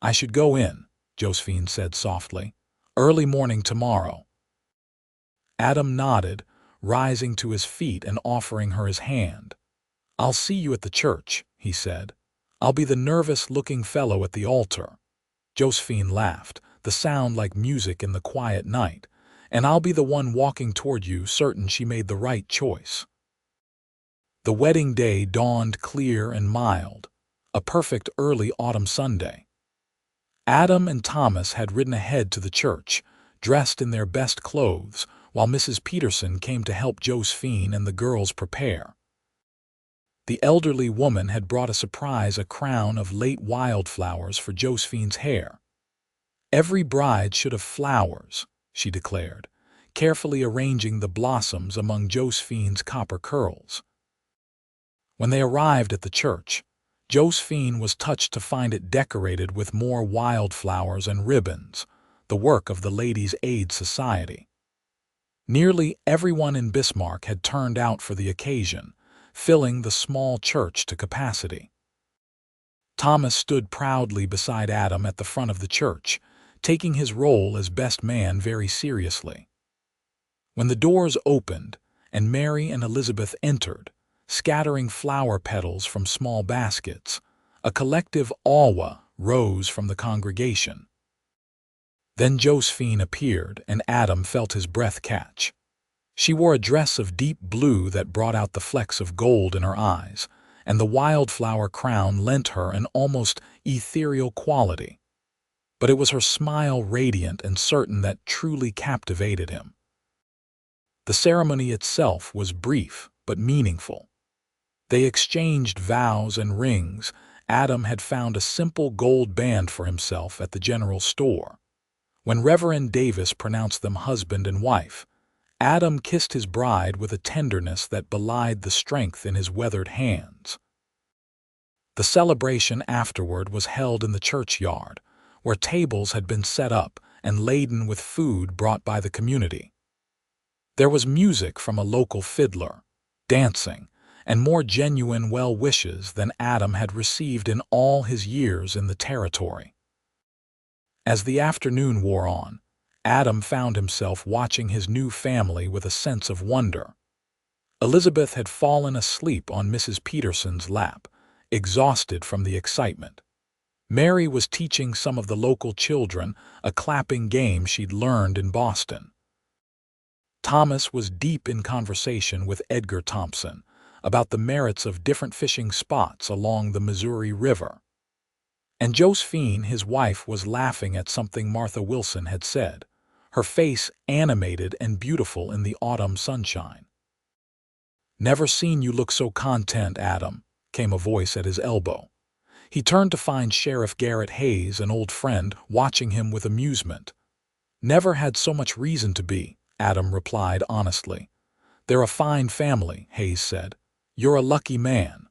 "I should go in," Josephine said softly. "Early morning tomorrow." Adam nodded, rising to his feet and offering her his hand. "I'll see you at the church," he said. "I'll be the nervous-looking fellow at the altar." Josephine laughed, the sound like music in the quiet night. "And I'll be the one walking toward you, certain she made the right choice." The wedding day dawned clear and mild, a perfect early autumn Sunday. Adam and Thomas had ridden ahead to the church, dressed in their best clothes, while Mrs. Peterson came to help Josephine and the girls prepare. The elderly woman had brought a crown of late wildflowers for Josephine's hair. "Every bride should have flowers," she declared, carefully arranging the blossoms among Josephine's copper curls. When they arrived at the church, Josephine was touched to find it decorated with more wildflowers and ribbons, the work of the Ladies' Aid Society. Nearly everyone in Bismarck had turned out for the occasion, filling the small church to capacity. Thomas stood proudly beside Adam at the front of the church, taking his role as best man very seriously. When the doors opened and Mary and Elizabeth entered, scattering flower petals from small baskets, a collective awe rose from the congregation. Then Josephine appeared, and Adam felt his breath catch. She wore a dress of deep blue that brought out the flecks of gold in her eyes, and the wildflower crown lent her an almost ethereal quality. But it was her smile, radiant and certain, that truly captivated him. The ceremony itself was brief but meaningful. They exchanged vows and rings. Adam had found a simple gold band for himself at the general store. When Reverend Davis pronounced them husband and wife, Adam kissed his bride with a tenderness that belied the strength in his weathered hands. The celebration afterward was held in the churchyard, where tables had been set up and laden with food brought by the community. There was music from a local fiddler, dancing, and more genuine well wishes than Adam had received in all his years in the territory. As the afternoon wore on, Adam found himself watching his new family with a sense of wonder. Elizabeth had fallen asleep on Mrs. Peterson's lap, exhausted from the excitement. Mary was teaching some of the local children a clapping game she'd learned in Boston. Thomas was deep in conversation with Edgar Thompson about the merits of different fishing spots along the Missouri River. And Josephine, his wife, was laughing at something Martha Wilson had said, her face animated and beautiful in the autumn sunshine. "Never seen you look so content, Adam," came a voice at his elbow. He turned to find Sheriff Garrett Hayes, an old friend, watching him with amusement. "Never had so much reason to be," Adam replied honestly. "They're a fine family," Hayes said. "You're a lucky man."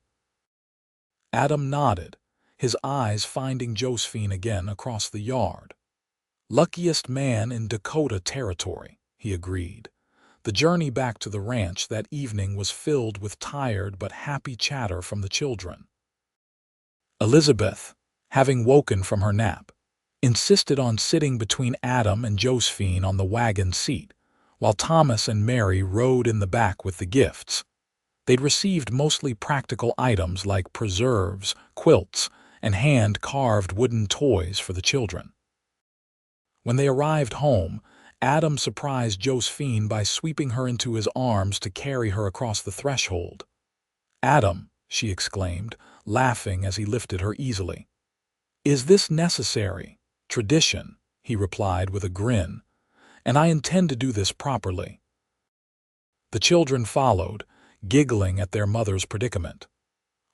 Adam nodded, his eyes finding Josephine again across the yard. "Luckiest man in Dakota Territory," he agreed. The journey back to the ranch that evening was filled with tired but happy chatter from the children. Elizabeth, having woken from her nap, insisted on sitting between Adam and Josephine on the wagon seat, while Thomas and Mary rode in the back with the gifts. They'd received mostly practical items like preserves, quilts, and hand-carved wooden toys for the children. When they arrived home, Adam surprised Josephine by sweeping her into his arms to carry her across the threshold. "Adam," she exclaimed, laughing as he lifted her easily. "Is this necessary?" "Tradition," he replied with a grin, "and I intend to do this properly." The children followed, giggling at their mother's predicament.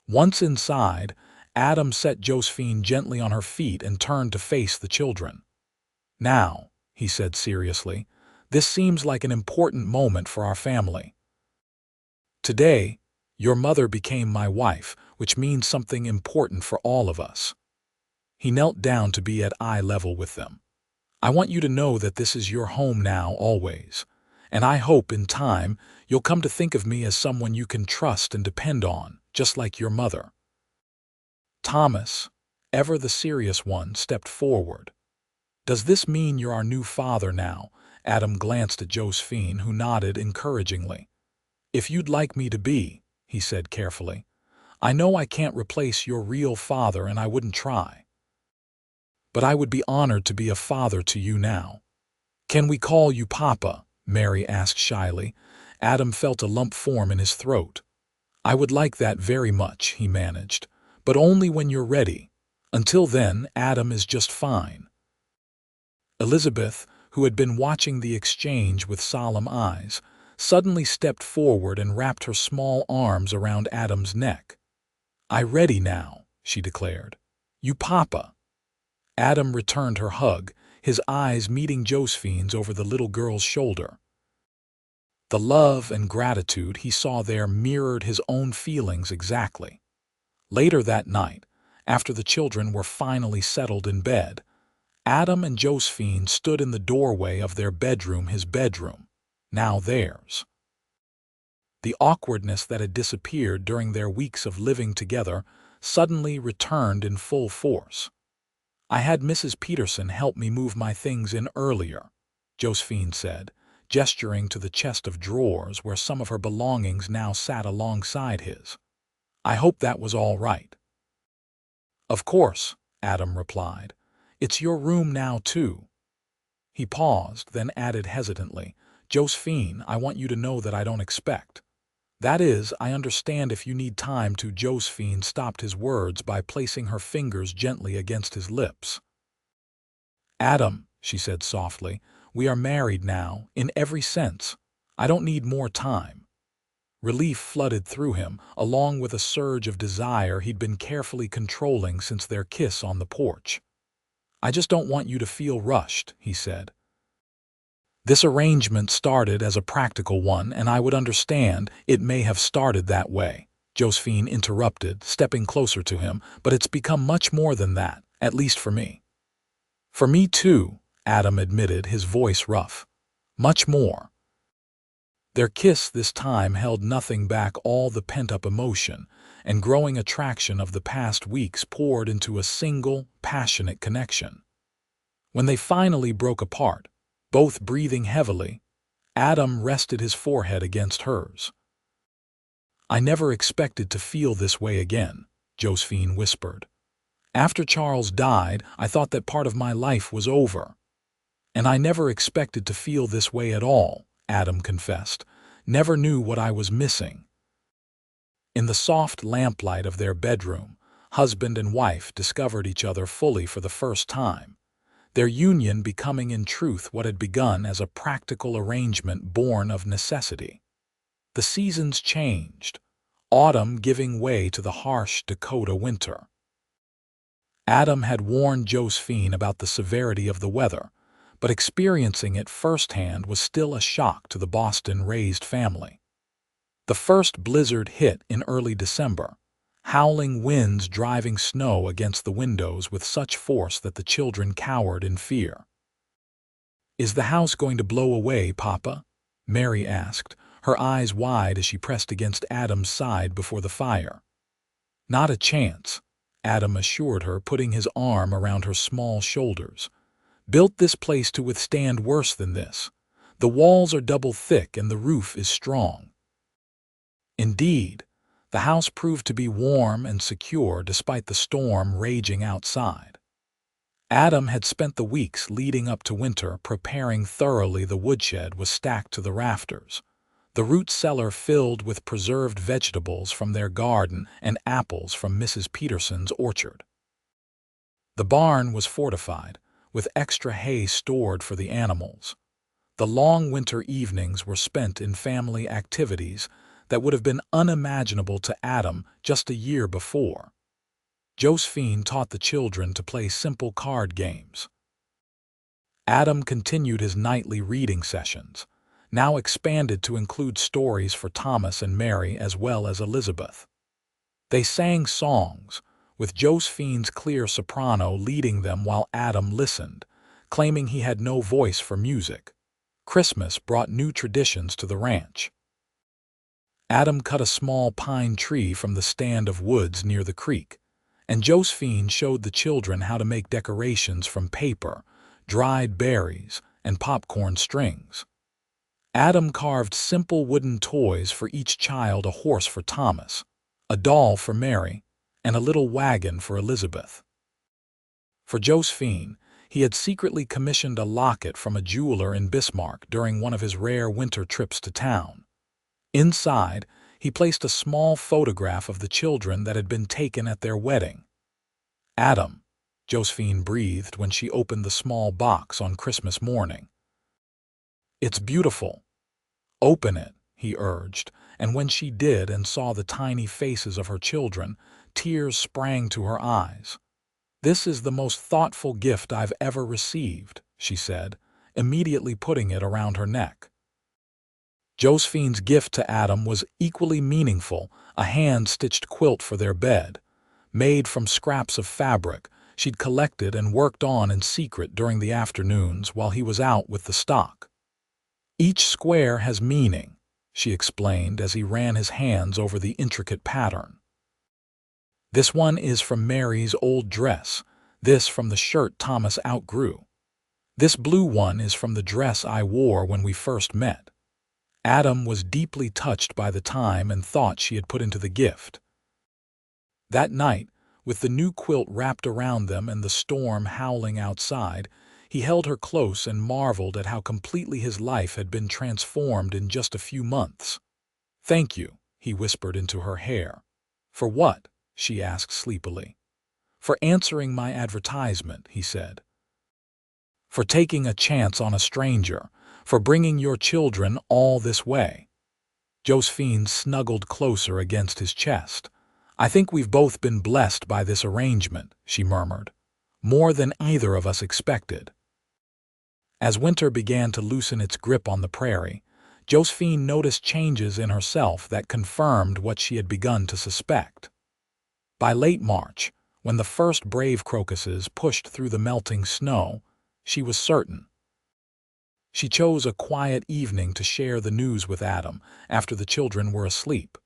Once inside, Adam set Josephine gently on her feet and turned to face the children. "Now," he said seriously, "this seems like an important moment for our family. Today, your mother became my wife, which means something important for all of us." He knelt down to be at eye level with them. "I want you to know that this is your home now, always, and I hope in time you'll come to think of me as someone you can trust and depend on, just like your mother." Thomas, ever the serious one, stepped forward. "Does this mean you're our new father now?" Adam glanced at Josephine, who nodded encouragingly. "If you'd like me to be," he said carefully. "I know I can't replace your real father, and I wouldn't try. But I would be honored to be a father to you now." "Can we call you Papa?" Mary asked shyly. Adam felt a lump form in his throat. "I would like that very much," he managed, "but only when you're ready. Until then, Adam is just fine." Elizabeth, who had been watching the exchange with solemn eyes, suddenly stepped forward and wrapped her small arms around Adam's neck. "I'm ready now," she declared. "You papa." Adam returned her hug, his eyes meeting Josephine's over the little girl's shoulder. The love and gratitude he saw there mirrored his own feelings exactly. Later that night, after the children were finally settled in bed, Adam and Josephine stood in the doorway of their bedroom, his bedroom, now theirs. The awkwardness that had disappeared during their weeks of living together suddenly returned in full force. "I had Mrs. Peterson help me move my things in earlier," Josephine said, gesturing to the chest of drawers where some of her belongings now sat alongside his. "I hope that was all right." "Of course," Adam replied. "It's your room now, too." He paused, then added hesitantly, "Josephine, I want you to know that I don't expect. That is, I understand if you need time to." Josephine stopped his words by placing her fingers gently against his lips. "Adam," she said softly, "we are married now, in every sense. I don't need more time." Relief flooded through him, along with a surge of desire he'd been carefully controlling since their kiss on the porch. "I just don't want you to feel rushed," he said. "This arrangement started as a practical one, and I would understand it may have started that way," Josephine interrupted, stepping closer to him, "but it's become much more than that, at least for me." "For me too," Adam admitted, his voice rough. "Much more." Their kiss this time held nothing back. All the pent-up emotion and growing attraction of the past weeks poured into a single, passionate connection. When they finally broke apart, both breathing heavily, Adam rested his forehead against hers. "I never expected to feel this way again," Josephine whispered. "After Charles died, I thought that part of my life was over. And I never expected to feel this way at all," Adam confessed. "Never knew what I was missing." In the soft lamplight of their bedroom, husband and wife discovered each other fully for the first time, their union becoming in truth what had begun as a practical arrangement born of necessity. The seasons changed, autumn giving way to the harsh Dakota winter. Adam had warned Josephine about the severity of the weather, but experiencing it firsthand was still a shock to the Boston-raised family. The first blizzard hit in early December, howling winds driving snow against the windows with such force that the children cowered in fear. "Is the house going to blow away, Papa?" Mary asked, her eyes wide as she pressed against Adam's side before the fire. "Not a chance," Adam assured her, putting his arm around her small shoulders. "Built this place to withstand worse than this. The walls are double thick and the roof is strong." Indeed, the house proved to be warm and secure despite the storm raging outside. Adam had spent the weeks leading up to winter preparing thoroughly. The woodshed was stacked to the rafters, the root cellar filled with preserved vegetables from their garden and apples from Mrs. Peterson's orchard. The barn was fortified, with extra hay stored for the animals. The long winter evenings were spent in family activities that would have been unimaginable to Adam just a year before. Josephine taught the children to play simple card games. Adam continued his nightly reading sessions, now expanded to include stories for Thomas and Mary as well as Elizabeth. They sang songs, with Josephine's clear soprano leading them while Adam listened, claiming he had no voice for music. Christmas brought new traditions to the ranch. Adam cut a small pine tree from the stand of woods near the creek, and Josephine showed the children how to make decorations from paper, dried berries, and popcorn strings. Adam carved simple wooden toys for each child: a horse for Thomas, a doll for Mary, and a little wagon for Elizabeth. For Josephine, he had secretly commissioned a locket from a jeweler in Bismarck during one of his rare winter trips to town. Inside, he placed a small photograph of the children that had been taken at their wedding. "Adam," Josephine breathed when she opened the small box on Christmas morning. "It's beautiful. "Open it," he urged, and when she did and saw the tiny faces of her children, tears sprang to her eyes. "This is the most thoughtful gift I've ever received," she said, immediately putting it around her neck. Josephine's gift to Adam was equally meaningful, a hand-stitched quilt for their bed. Made from scraps of fabric she'd collected and worked on in secret during the afternoons while he was out with the stock. "Each square has meaning," she explained as he ran his hands over the intricate pattern. "This one is from Mary's old dress, this from the shirt Thomas outgrew. This blue one is from the dress I wore when we first met." Adam was deeply touched by the time and thought she had put into the gift. That night, with the new quilt wrapped around them and the storm howling outside, he held her close and marveled at how completely his life had been transformed in just a few months. "Thank you," he whispered into her hair. "For what?" she asked sleepily. "For answering my advertisement," he said. "For taking a chance on a stranger, for bringing your children all this way." Josephine snuggled closer against his chest. "I think we've both been blessed by this arrangement," she murmured. "More than either of us expected." As winter began to loosen its grip on the prairie, Josephine noticed changes in herself that confirmed what she had begun to suspect. By late March, when the first brave crocuses pushed through the melting snow, she was certain. She chose a quiet evening to share the news with Adam after the children were asleep.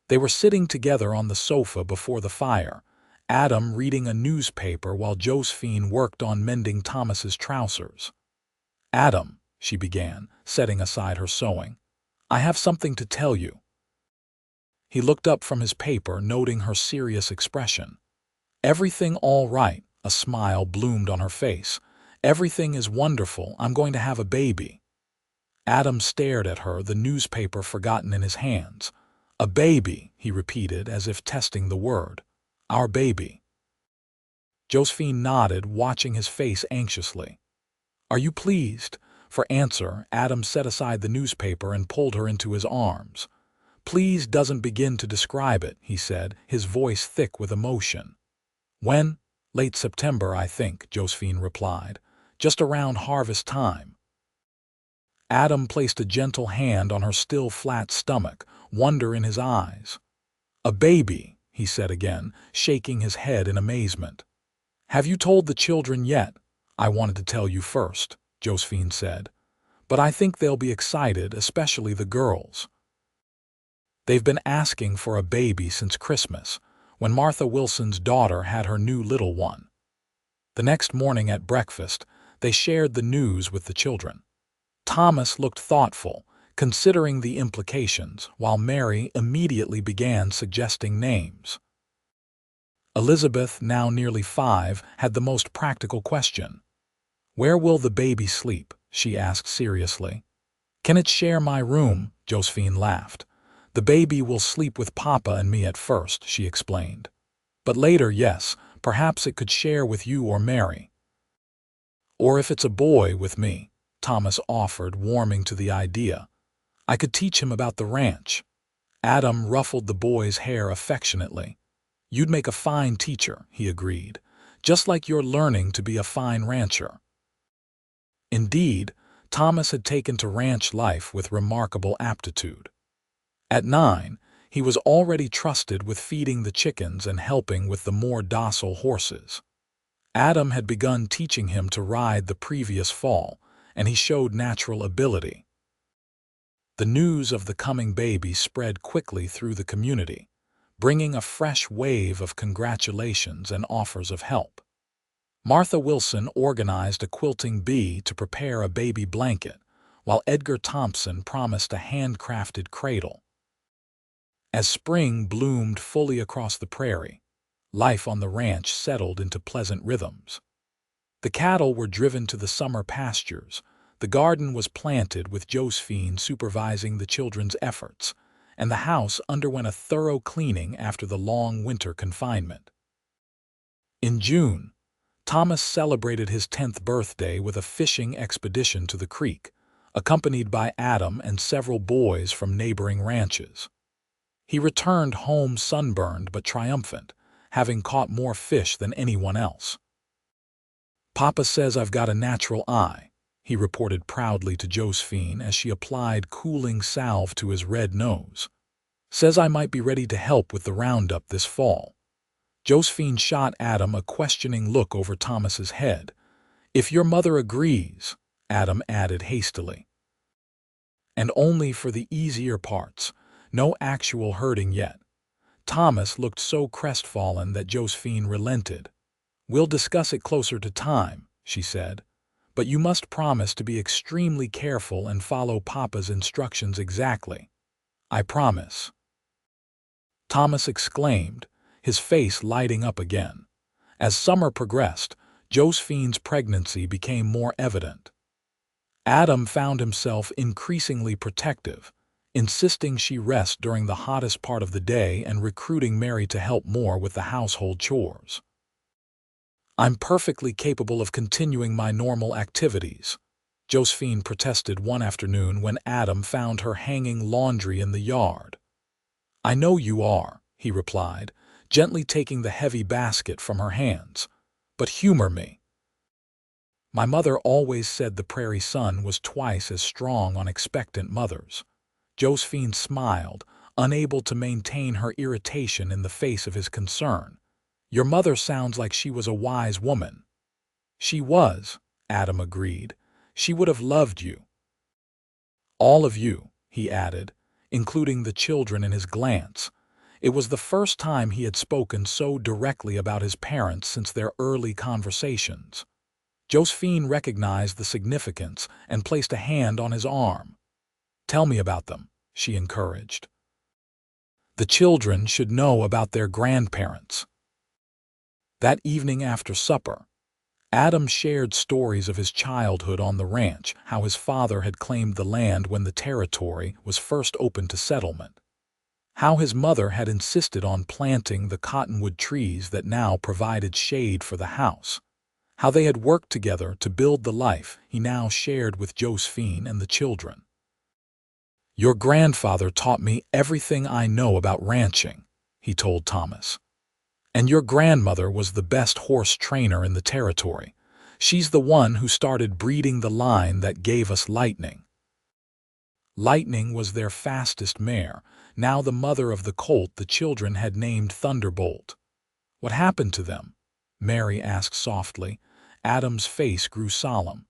They were sitting together on the sofa before the fire, Adam reading a newspaper while Josephine worked on mending Thomas's trousers. "Adam," she began, setting aside her sewing, "I have something to tell you." He looked up from his paper, noting her serious expression. "Everything all right?" A smile bloomed on her face. "Everything is wonderful. I'm going to have a baby." Adam stared at her, the newspaper forgotten in his hands. "A baby," he repeated, as if testing the word. "Our baby." Josephine nodded, watching his face anxiously. "Are you pleased?" For answer, Adam set aside the newspaper and pulled her into his arms. "Please doesn't begin to describe it," he said, his voice thick with emotion. "When?" "Late September, I think," Josephine replied. "Just around harvest time." Adam placed a gentle hand on her still flat stomach, wonder in his eyes. "A baby," he said again, shaking his head in amazement. "Have you told the children yet?" "I wanted to tell you first," Josephine said. "But I think they'll be excited, especially the girls. They've been asking for a baby since Christmas, when Martha Wilson's daughter had her new little one." The next morning at breakfast, they shared the news with the children. Thomas looked thoughtful, considering the implications, while Mary immediately began suggesting names. Elizabeth, now nearly 5, had the most practical question. "Where will the baby sleep?" she asked seriously. "Can it share my room?" Josephine laughed. "The baby will sleep with Papa and me at first," she explained. "But later, yes, perhaps it could share with you or Mary." "Or if it's a boy, with me," Thomas offered, warming to the idea. "I could teach him about the ranch." Adam ruffled the boy's hair affectionately. "You'd make a fine teacher," he agreed, "just like you're learning to be a fine rancher." Indeed, Thomas had taken to ranch life with remarkable aptitude. At 9, he was already trusted with feeding the chickens and helping with the more docile horses. Adam had begun teaching him to ride the previous fall, and he showed natural ability. The news of the coming baby spread quickly through the community, bringing a fresh wave of congratulations and offers of help. Martha Wilson organized a quilting bee to prepare a baby blanket, while Edgar Thompson promised a handcrafted cradle. As spring bloomed fully across the prairie, life on the ranch settled into pleasant rhythms. The cattle were driven to the summer pastures, the garden was planted with Josephine supervising the children's efforts, and the house underwent a thorough cleaning after the long winter confinement. In June, Thomas celebrated his 10th birthday with a fishing expedition to the creek, accompanied by Adam and several boys from neighboring ranches. He returned home sunburned but triumphant, having caught more fish than anyone else. "Papa says I've got a natural eye," he reported proudly to Josephine as she applied cooling salve to his red nose. "Says I might be ready to help with the roundup this fall." Josephine shot Adam a questioning look over Thomas's head. "If your mother agrees," Adam added hastily. "And only for the easier parts. No actual hurting yet." Thomas looked so crestfallen that Josephine relented. "We'll discuss it closer to time," she said. "But you must promise to be extremely careful and follow Papa's instructions exactly." "I promise," Thomas exclaimed, his face lighting up again. As summer progressed, Josephine's pregnancy became more evident. Adam found himself increasingly protective, insisting she rest during the hottest part of the day and recruiting Mary to help more with the household chores. "I'm perfectly capable of continuing my normal activities," Josephine protested one afternoon when Adam found her hanging laundry in the yard. "I know you are," he replied, gently taking the heavy basket from her hands. "But humor me. My mother always said the prairie sun was twice as strong on expectant mothers." Josephine smiled, unable to maintain her irritation in the face of his concern. "Your mother sounds like she was a wise woman." "She was," Adam agreed. "She would have loved you. All of you," he added, including the children in his glance. It was the first time he had spoken so directly about his parents since their early conversations. Josephine recognized the significance and placed a hand on his arm. "Tell me about them," she encouraged. "The children should know about their grandparents." That evening after supper, Adam shared stories of his childhood on the ranch, how his father had claimed the land when the territory was first opened to settlement, how his mother had insisted on planting the cottonwood trees that now provided shade for the house, how they had worked together to build the life he now shared with Josephine and the children. "Your grandfather taught me everything I know about ranching," he told Thomas. "And your grandmother was the best horse trainer in the territory. She's the one who started breeding the line that gave us Lightning." Lightning was their fastest mare, now the mother of the colt the children had named Thunderbolt. "What happened to them?" Mary asked softly. Adam's face grew solemn.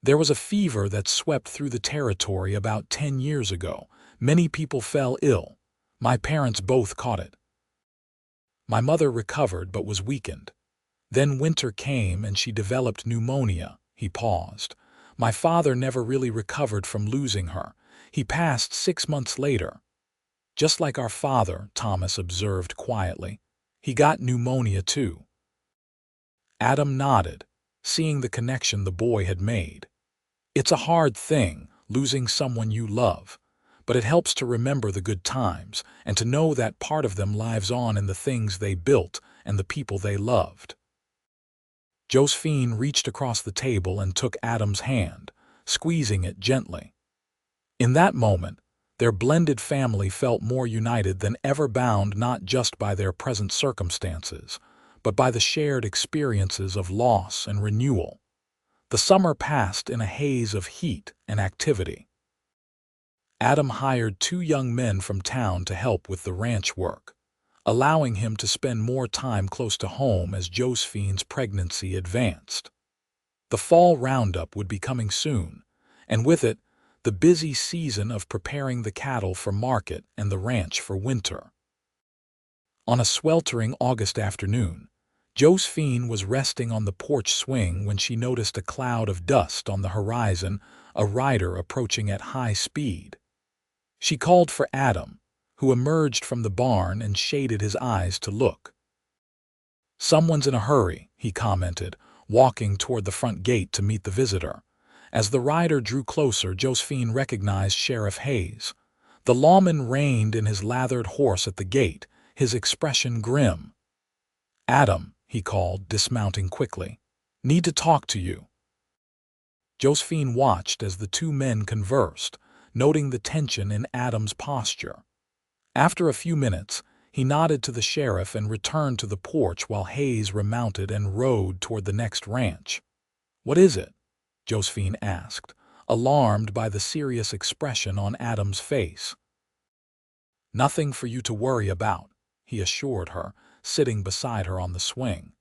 "There was a fever that swept through the territory about 10 years ago. Many people fell ill. My parents both caught it. My mother recovered but was weakened. Then winter came and she developed pneumonia." He paused. "My father never really recovered from losing her. He passed 6 months later." "Just like our father," Thomas observed quietly. "He got pneumonia too." Adam nodded, seeing the connection the boy had made. "It's a hard thing, losing someone you love, but it helps to remember the good times and to know that part of them lives on in the things they built and the people they loved." Josephine reached across the table and took Adam's hand, squeezing it gently. In that moment, their blended family felt more united than ever, bound not just by their present circumstances, but by the shared experiences of loss and renewal. The summer passed in a haze of heat and activity. Adam hired 2 young men from town to help with the ranch work, allowing him to spend more time close to home as Josephine's pregnancy advanced. The fall roundup would be coming soon, and with it, the busy season of preparing the cattle for market and the ranch for winter. On a sweltering August afternoon, Josephine was resting on the porch swing when she noticed a cloud of dust on the horizon, a rider approaching at high speed. She called for Adam, who emerged from the barn and shaded his eyes to look. "Someone's in a hurry," he commented, walking toward the front gate to meet the visitor. As the rider drew closer, Josephine recognized Sheriff Hayes. The lawman reined in his lathered horse at the gate, his expression grim. "Adam," he called, dismounting quickly. "Need to talk to you." Josephine watched as the two men conversed, noting the tension in Adam's posture. After a few minutes, he nodded to the sheriff and returned to the porch while Hayes remounted and rode toward the next ranch. "What is it?" Josephine asked, alarmed by the serious expression on Adam's face. "Nothing for you to worry about," he assured her, sitting beside her on the swing.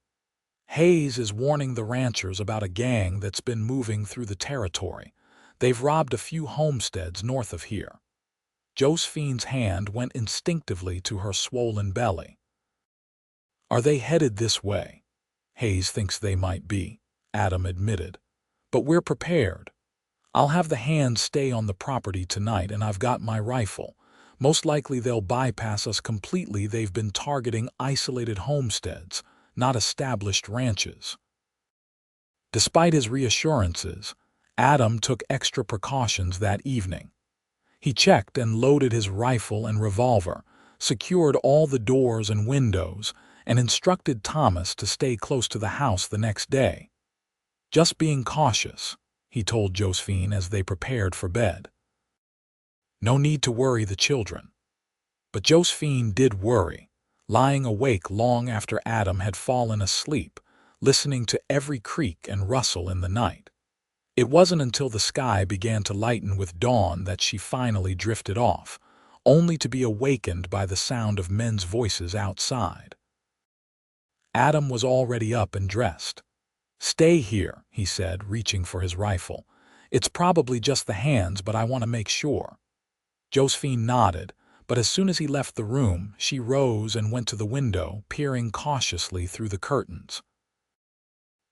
"Hayes is warning the ranchers about a gang that's been moving through the territory. They've robbed a few homesteads north of here." Josephine's hand went instinctively to her swollen belly. "Are they headed this way?" "Hayes thinks they might be," Adam admitted. "But we're prepared. I'll have the hands stay on the property tonight, and I've got my rifle. Most likely they'll bypass us completely. They've been targeting isolated homesteads, not established ranches." Despite his reassurances, Adam took extra precautions that evening. He checked and loaded his rifle and revolver, secured all the doors and windows, and instructed Thomas to stay close to the house the next day. "Just being cautious," he told Josephine as they prepared for bed. No need to worry the children. But Josephine did worry, lying awake long after Adam had fallen asleep, listening to every creak and rustle in the night. It wasn't until the sky began to lighten with dawn that she finally drifted off, only to be awakened by the sound of men's voices outside. Adam was already up and dressed. "Stay here," he said, reaching for his rifle. "It's probably just the hands, but I want to make sure." Josephine nodded, but as soon as he left the room, she rose and went to the window, peering cautiously through the curtains.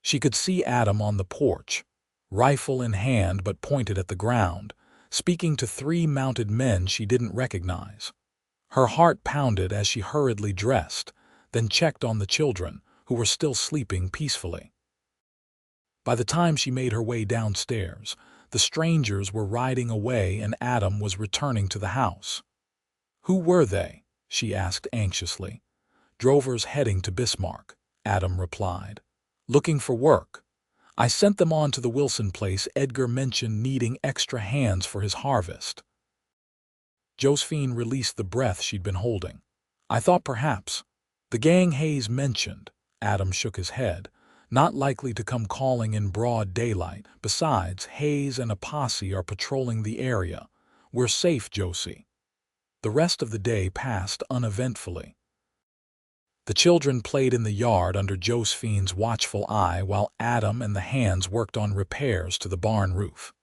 She could see Adam on the porch, rifle in hand but pointed at the ground, speaking to three mounted men she didn't recognize. Her heart pounded as she hurriedly dressed, then checked on the children, who were still sleeping peacefully. By the time she made her way downstairs, the strangers were riding away and Adam was returning to the house. "Who were they?" she asked anxiously. "Drovers heading to Bismarck," Adam replied. "Looking for work. I sent them on to the Wilson place. Edgar mentioned needing extra hands for his harvest." Josephine released the breath she'd been holding. "I thought perhaps." "The gang Hayes mentioned," Adam shook his head. "Not likely to come calling in broad daylight. Besides, Hayes and a posse are patrolling the area. We're safe, Josie." The rest of the day passed uneventfully. The children played in the yard under Josephine's watchful eye while Adam and the hands worked on repairs to the barn roof.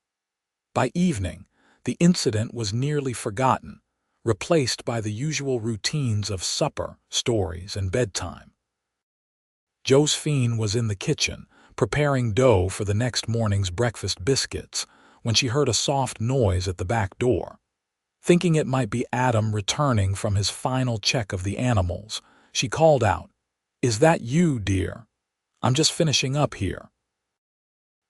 By evening, the incident was nearly forgotten, replaced by the usual routines of supper, stories, and bedtime. Josephine was in the kitchen, preparing dough for the next morning's breakfast biscuits, when she heard a soft noise at the back door. Thinking it might be Adam returning from his final check of the animals, she called out, "Is that you, dear? I'm just finishing up here."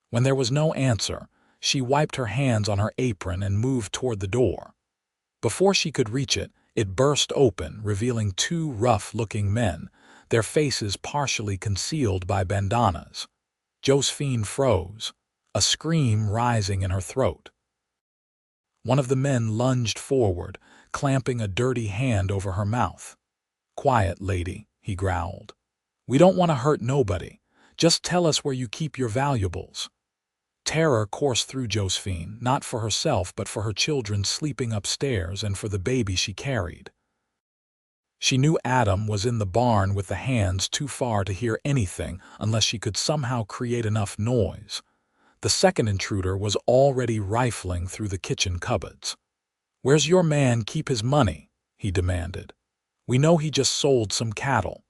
When there was no answer, she wiped her hands on her apron and moved toward the door. Before she could reach it, it burst open, revealing two rough-looking men, their faces partially concealed by bandanas. Josephine froze, a scream rising in her throat. One of the men lunged forward, clamping a dirty hand over her mouth. "Quiet, lady," he growled. "We don't want to hurt nobody. Just tell us where you keep your valuables." Terror coursed through Josephine, not for herself but for her children sleeping upstairs and for the baby she carried. She knew Adam was in the barn with the hands too far to hear anything unless she could somehow create enough noise. The second intruder was already rifling through the kitchen cupboards. "Where's your man keep his money?" he demanded. "We know he just sold some cattle."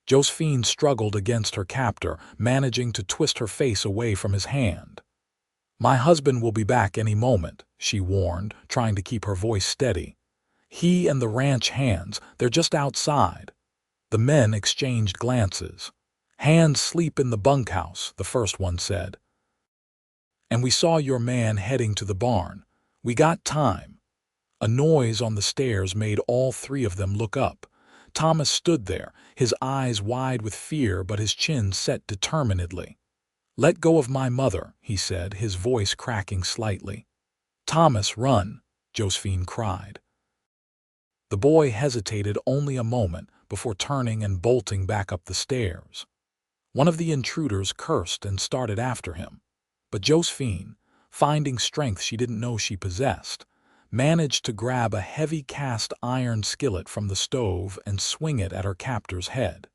Josephine struggled against her captor, managing to twist her face away from his hand. "My husband will be back any moment," she warned, trying to keep her voice steady. "He and the ranch hands, they're just outside." The men exchanged glances. "Hands sleep in the bunkhouse," the first one said. "And we saw your man heading to the barn. We got time." A noise on the stairs made all three of them look up. Thomas stood there, his eyes wide with fear but his chin set determinedly. "Let go of my mother," he said, his voice cracking slightly. "Thomas, run!" Josephine cried. The boy hesitated only a moment before turning and bolting back up the stairs. One of the intruders cursed and started after him, but Josephine, finding strength she didn't know she possessed, managed to grab a heavy cast iron skillet from the stove and swing it at her captor's head.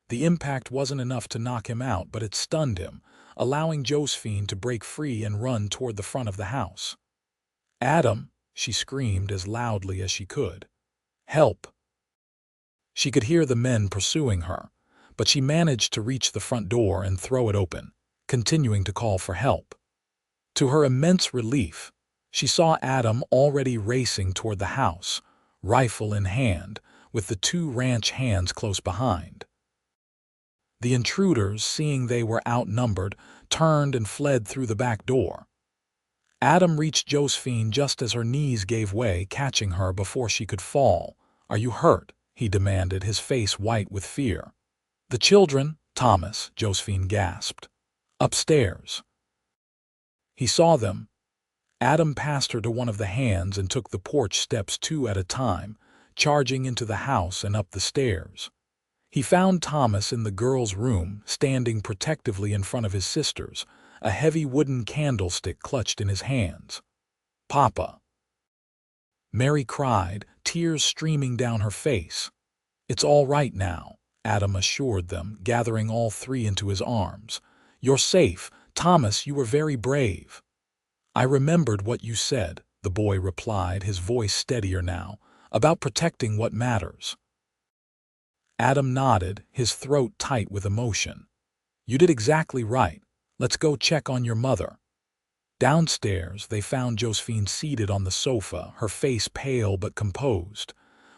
The impact wasn't enough to knock him out, but it stunned him, allowing Josephine to break free and run toward the front of the house. "Adam!" she screamed as loudly as she could. "Help!" She could hear the men pursuing her, but she managed to reach the front door and throw it open, continuing to call for help. To her immense relief, she saw Adam already racing toward the house, rifle in hand, with the two ranch hands close behind. The intruders, seeing they were outnumbered, turned and fled through the back door. Adam reached Josephine just as her knees gave way, catching her before she could fall. "Are you hurt?" he demanded, his face white with fear. "The children, Thomas," Josephine gasped. "Upstairs." He saw them. Adam passed her to one of the hands and took the porch steps 2 at a time, charging into the house and up the stairs. He found Thomas in the girl's room, standing protectively in front of his sisters, a heavy wooden candlestick clutched in his hands. "Papa!" Mary cried, tears streaming down her face. "It's all right now," Adam assured them, gathering all 3 into his arms. "You're safe. Thomas, you were very brave." "I remembered what you said," the boy replied, his voice steadier now, "about protecting what matters." Adam nodded, his throat tight with emotion. "You did exactly right. Let's go check on your mother." Downstairs, they found Josephine seated on the sofa, her face pale but composed.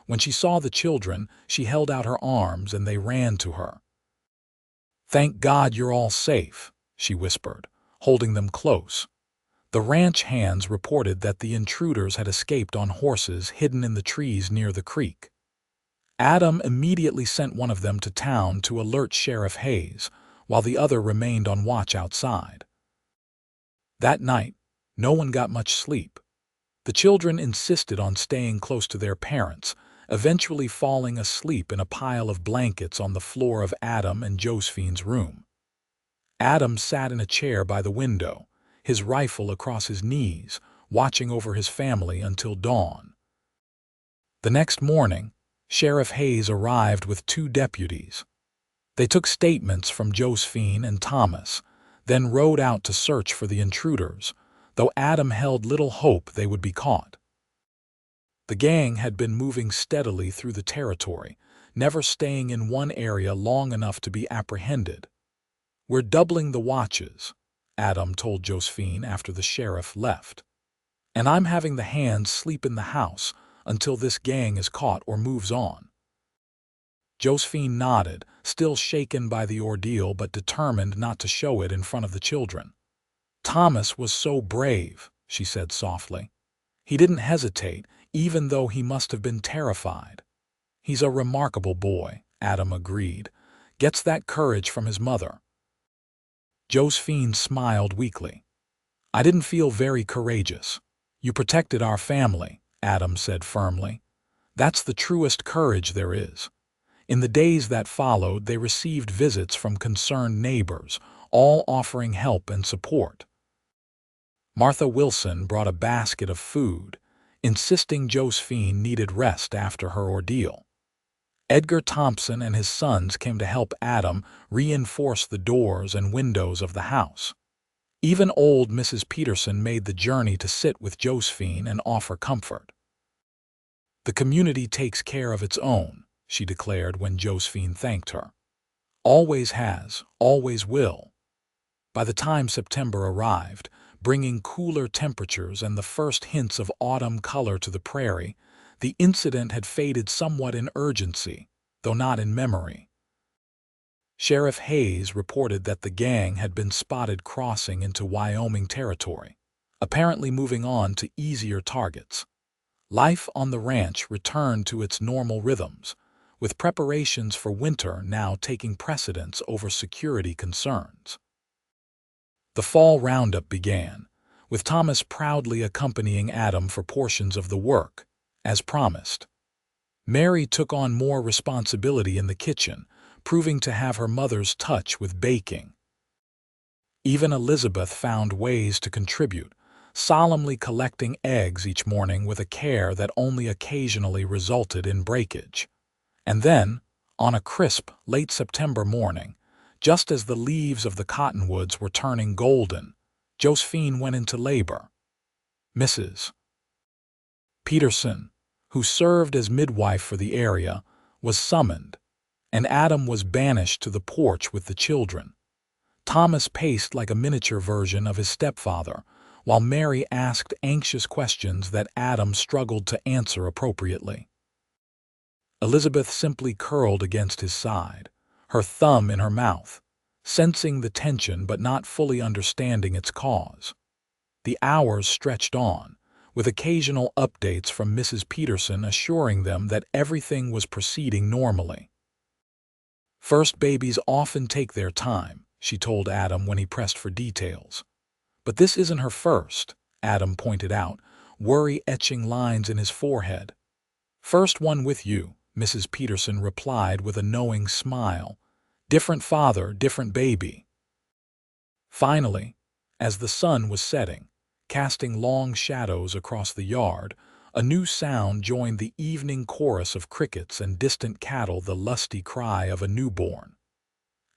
When she saw the children, she held out her arms and they ran to her. "Thank God you're all safe," she whispered, holding them close. The ranch hands reported that the intruders had escaped on horses hidden in the trees near the creek. Adam immediately sent one of them to town to alert Sheriff Hayes, while the other remained on watch outside. That night, no one got much sleep. The children insisted on staying close to their parents, eventually falling asleep in a pile of blankets on the floor of Adam and Josephine's room. Adam sat in a chair by the window, his rifle across his knees, watching over his family until dawn. The next morning, Sheriff Hayes arrived with 2 deputies. They took statements from Josephine and Thomas, then rode out to search for the intruders, though Adam held little hope they would be caught. The gang had been moving steadily through the territory, never staying in one area long enough to be apprehended. "We're doubling the watches," Adam told Josephine after the sheriff left. "And I'm having the hands sleep in the house until this gang is caught or moves on." Josephine nodded, still shaken by the ordeal but determined not to show it in front of the children. "Thomas was so brave," she said softly. "He didn't hesitate, even though he must have been terrified." "He's a remarkable boy," Adam agreed. "Gets that courage from his mother." Josephine smiled weakly. "I didn't feel very courageous. You protected our family," Adam said firmly. "That's the truest courage there is." In the days that followed, they received visits from concerned neighbors, all offering help and support. Martha Wilson brought a basket of food, insisting Josephine needed rest after her ordeal. Edgar Thompson and his sons came to help Adam reinforce the doors and windows of the house. Even old Mrs. Peterson made the journey to sit with Josephine and offer comfort. "The community takes care of its own," she declared when Josephine thanked her. "Always has, always will." By the time September arrived, bringing cooler temperatures and the first hints of autumn color to the prairie, the incident had faded somewhat in urgency, though not in memory. Sheriff Hayes reported that the gang had been spotted crossing into Wyoming territory, apparently moving on to easier targets. Life on the ranch returned to its normal rhythms, with preparations for winter now taking precedence over security concerns. The fall roundup began, with Thomas proudly accompanying Adam for portions of the work, as promised. Mary took on more responsibility in the kitchen, proving to have her mother's touch with baking. Even Elizabeth found ways to contribute, solemnly collecting eggs each morning with a care that only occasionally resulted in breakage. And then, on a crisp, late September morning, just as the leaves of the cottonwoods were turning golden, Josephine went into labor. Mrs. Peterson, who served as midwife for the area, was summoned, and Adam was banished to the porch with the children. Thomas paced like a miniature version of his stepfather, while Mary asked anxious questions that Adam struggled to answer appropriately. Elizabeth simply curled against his side, her thumb in her mouth, sensing the tension but not fully understanding its cause. The hours stretched on, with occasional updates from Mrs. Peterson assuring them that everything was proceeding normally. "First babies often take their time," she told Adam when he pressed for details. "But this isn't her first," Adam pointed out, worry etching lines in his forehead. "First one with you," Mrs. Peterson replied with a knowing smile. "Different father, different baby." Finally, as the sun was setting, casting long shadows across the yard, a new sound joined the evening chorus of crickets and distant cattle, the lusty cry of a newborn.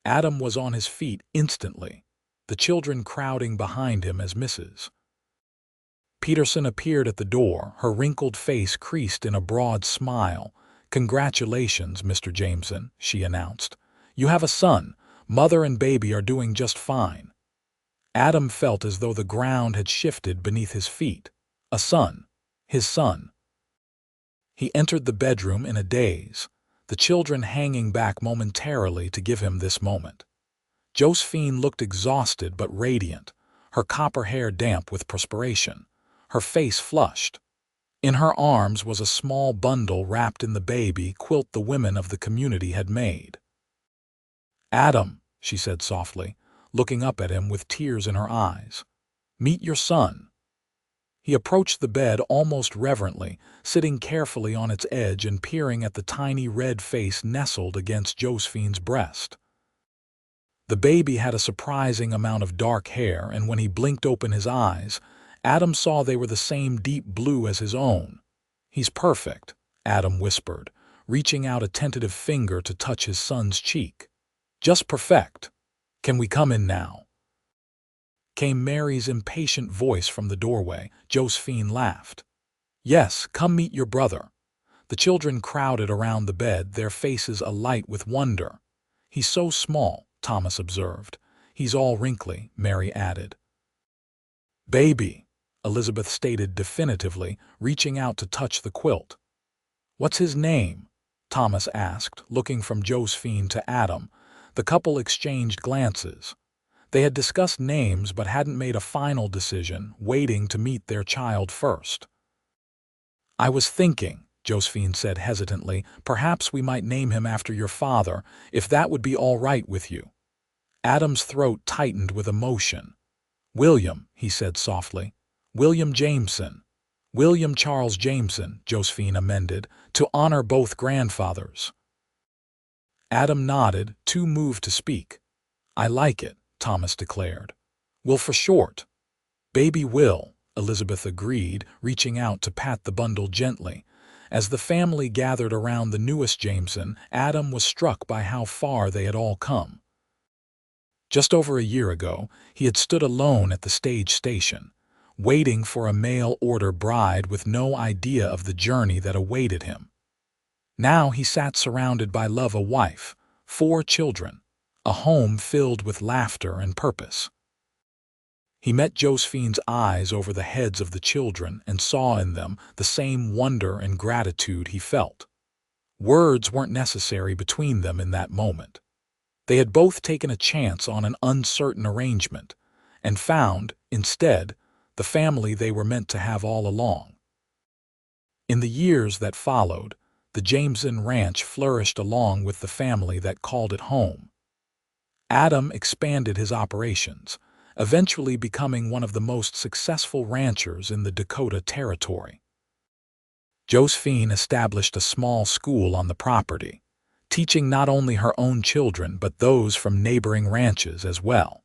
Adam was on his feet instantly, the children crowding behind him as Mrs. Peterson appeared at the door, her wrinkled face creased in a broad smile. "Congratulations, Mr. Jameson," she announced. "You have a son. Mother and baby are doing just fine." Adam felt as though the ground had shifted beneath his feet. A son. His son. He entered the bedroom in a daze, the children hanging back momentarily to give him this moment. Josephine looked exhausted but radiant, her copper hair damp with perspiration, her face flushed. In her arms was a small bundle wrapped in the baby quilt the women of the community had made. "Adam," she said softly, looking up at him with tears in her eyes. "Meet your son." He approached the bed almost reverently, sitting carefully on its edge and peering at the tiny red face nestled against Josephine's breast. The baby had a surprising amount of dark hair, and when he blinked open his eyes, Adam saw they were the same deep blue as his own. "He's perfect," Adam whispered, reaching out a tentative finger to touch his son's cheek. "Just perfect. Can we come in now?" Came Mary's impatient voice from the doorway. Josephine laughed. "Yes, come meet your brother." The children crowded around the bed, their faces alight with wonder. "He's so small," Thomas observed. "He's all wrinkly," Mary added. "Baby," Elizabeth stated definitively, reaching out to touch the quilt. "What's his name?" Thomas asked, looking from Josephine to Adam. The couple exchanged glances. They had discussed names but hadn't made a final decision, waiting to meet their child first. "I was thinking," Josephine said hesitantly, "perhaps we might name him after your father, if that would be all right with you." Adam's throat tightened with emotion. "William," he said softly. "William Jameson." "William Charles Jameson," Josephine amended, "to honor both grandfathers." Adam nodded, too moved to speak. "I like it," Thomas declared. "Will for short." "Baby Will," Elizabeth agreed, reaching out to pat the bundle gently. As the family gathered around the newest Jameson, Adam was struck by how far they had all come. Just over a year ago, he had stood alone at the stage station, waiting for a mail-order bride with no idea of the journey that awaited him. Now he sat surrounded by love, a wife, 4 children, a home filled with laughter and purpose. He met Josephine's eyes over the heads of the children and saw in them the same wonder and gratitude he felt. Words weren't necessary between them in that moment. They had both taken a chance on an uncertain arrangement and found, instead, the family they were meant to have all along. In the years that followed, the Jameson Ranch flourished along with the family that called it home. Adam expanded his operations, eventually becoming one of the most successful ranchers in the Dakota Territory. Josephine established a small school on the property, teaching not only her own children but those from neighboring ranches as well.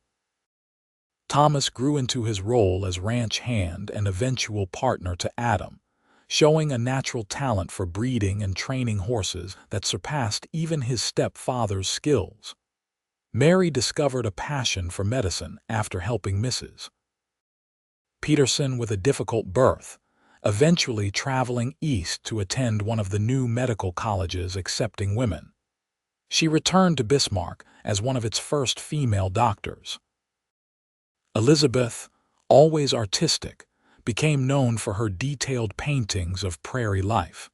Thomas grew into his role as ranch hand and eventual partner to Adam, showing a natural talent for breeding and training horses that surpassed even his stepfather's skills. Mary discovered a passion for medicine after helping Mrs. Peterson with a difficult birth, eventually traveling east to attend one of the new medical colleges accepting women. She returned to Bismarck as one of its first female doctors. Elizabeth, always artistic, became known for her detailed paintings of prairie life,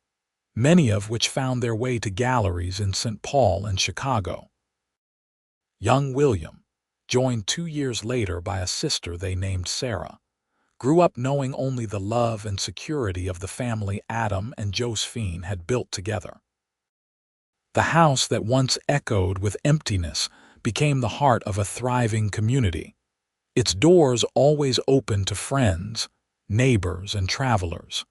many of which found their way to galleries in St. Paul and Chicago. Young William, joined 2 years later by a sister they named Sarah, grew up knowing only the love and security of the family Adam and Josephine had built together. The house that once echoed with emptiness became the heart of a thriving community, its doors always open to friends, neighbors, and travelers.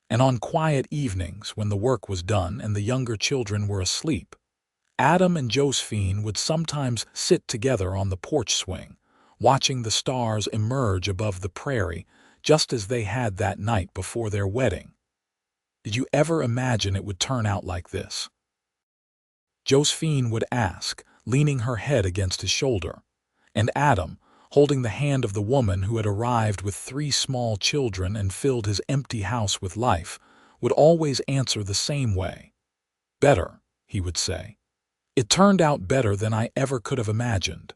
And on quiet evenings when the work was done and the younger children were asleep, Adam and Josephine would sometimes sit together on the porch swing, watching the stars emerge above the prairie just as they had that night before their wedding. Did you ever imagine it would turn out like this? Josephine would ask, leaning her head against his shoulder, and Adam, holding the hand of the woman who had arrived with 3 small children and filled his empty house with life, would always answer the same way. "Better," he would say. "It turned out better than I ever could have imagined."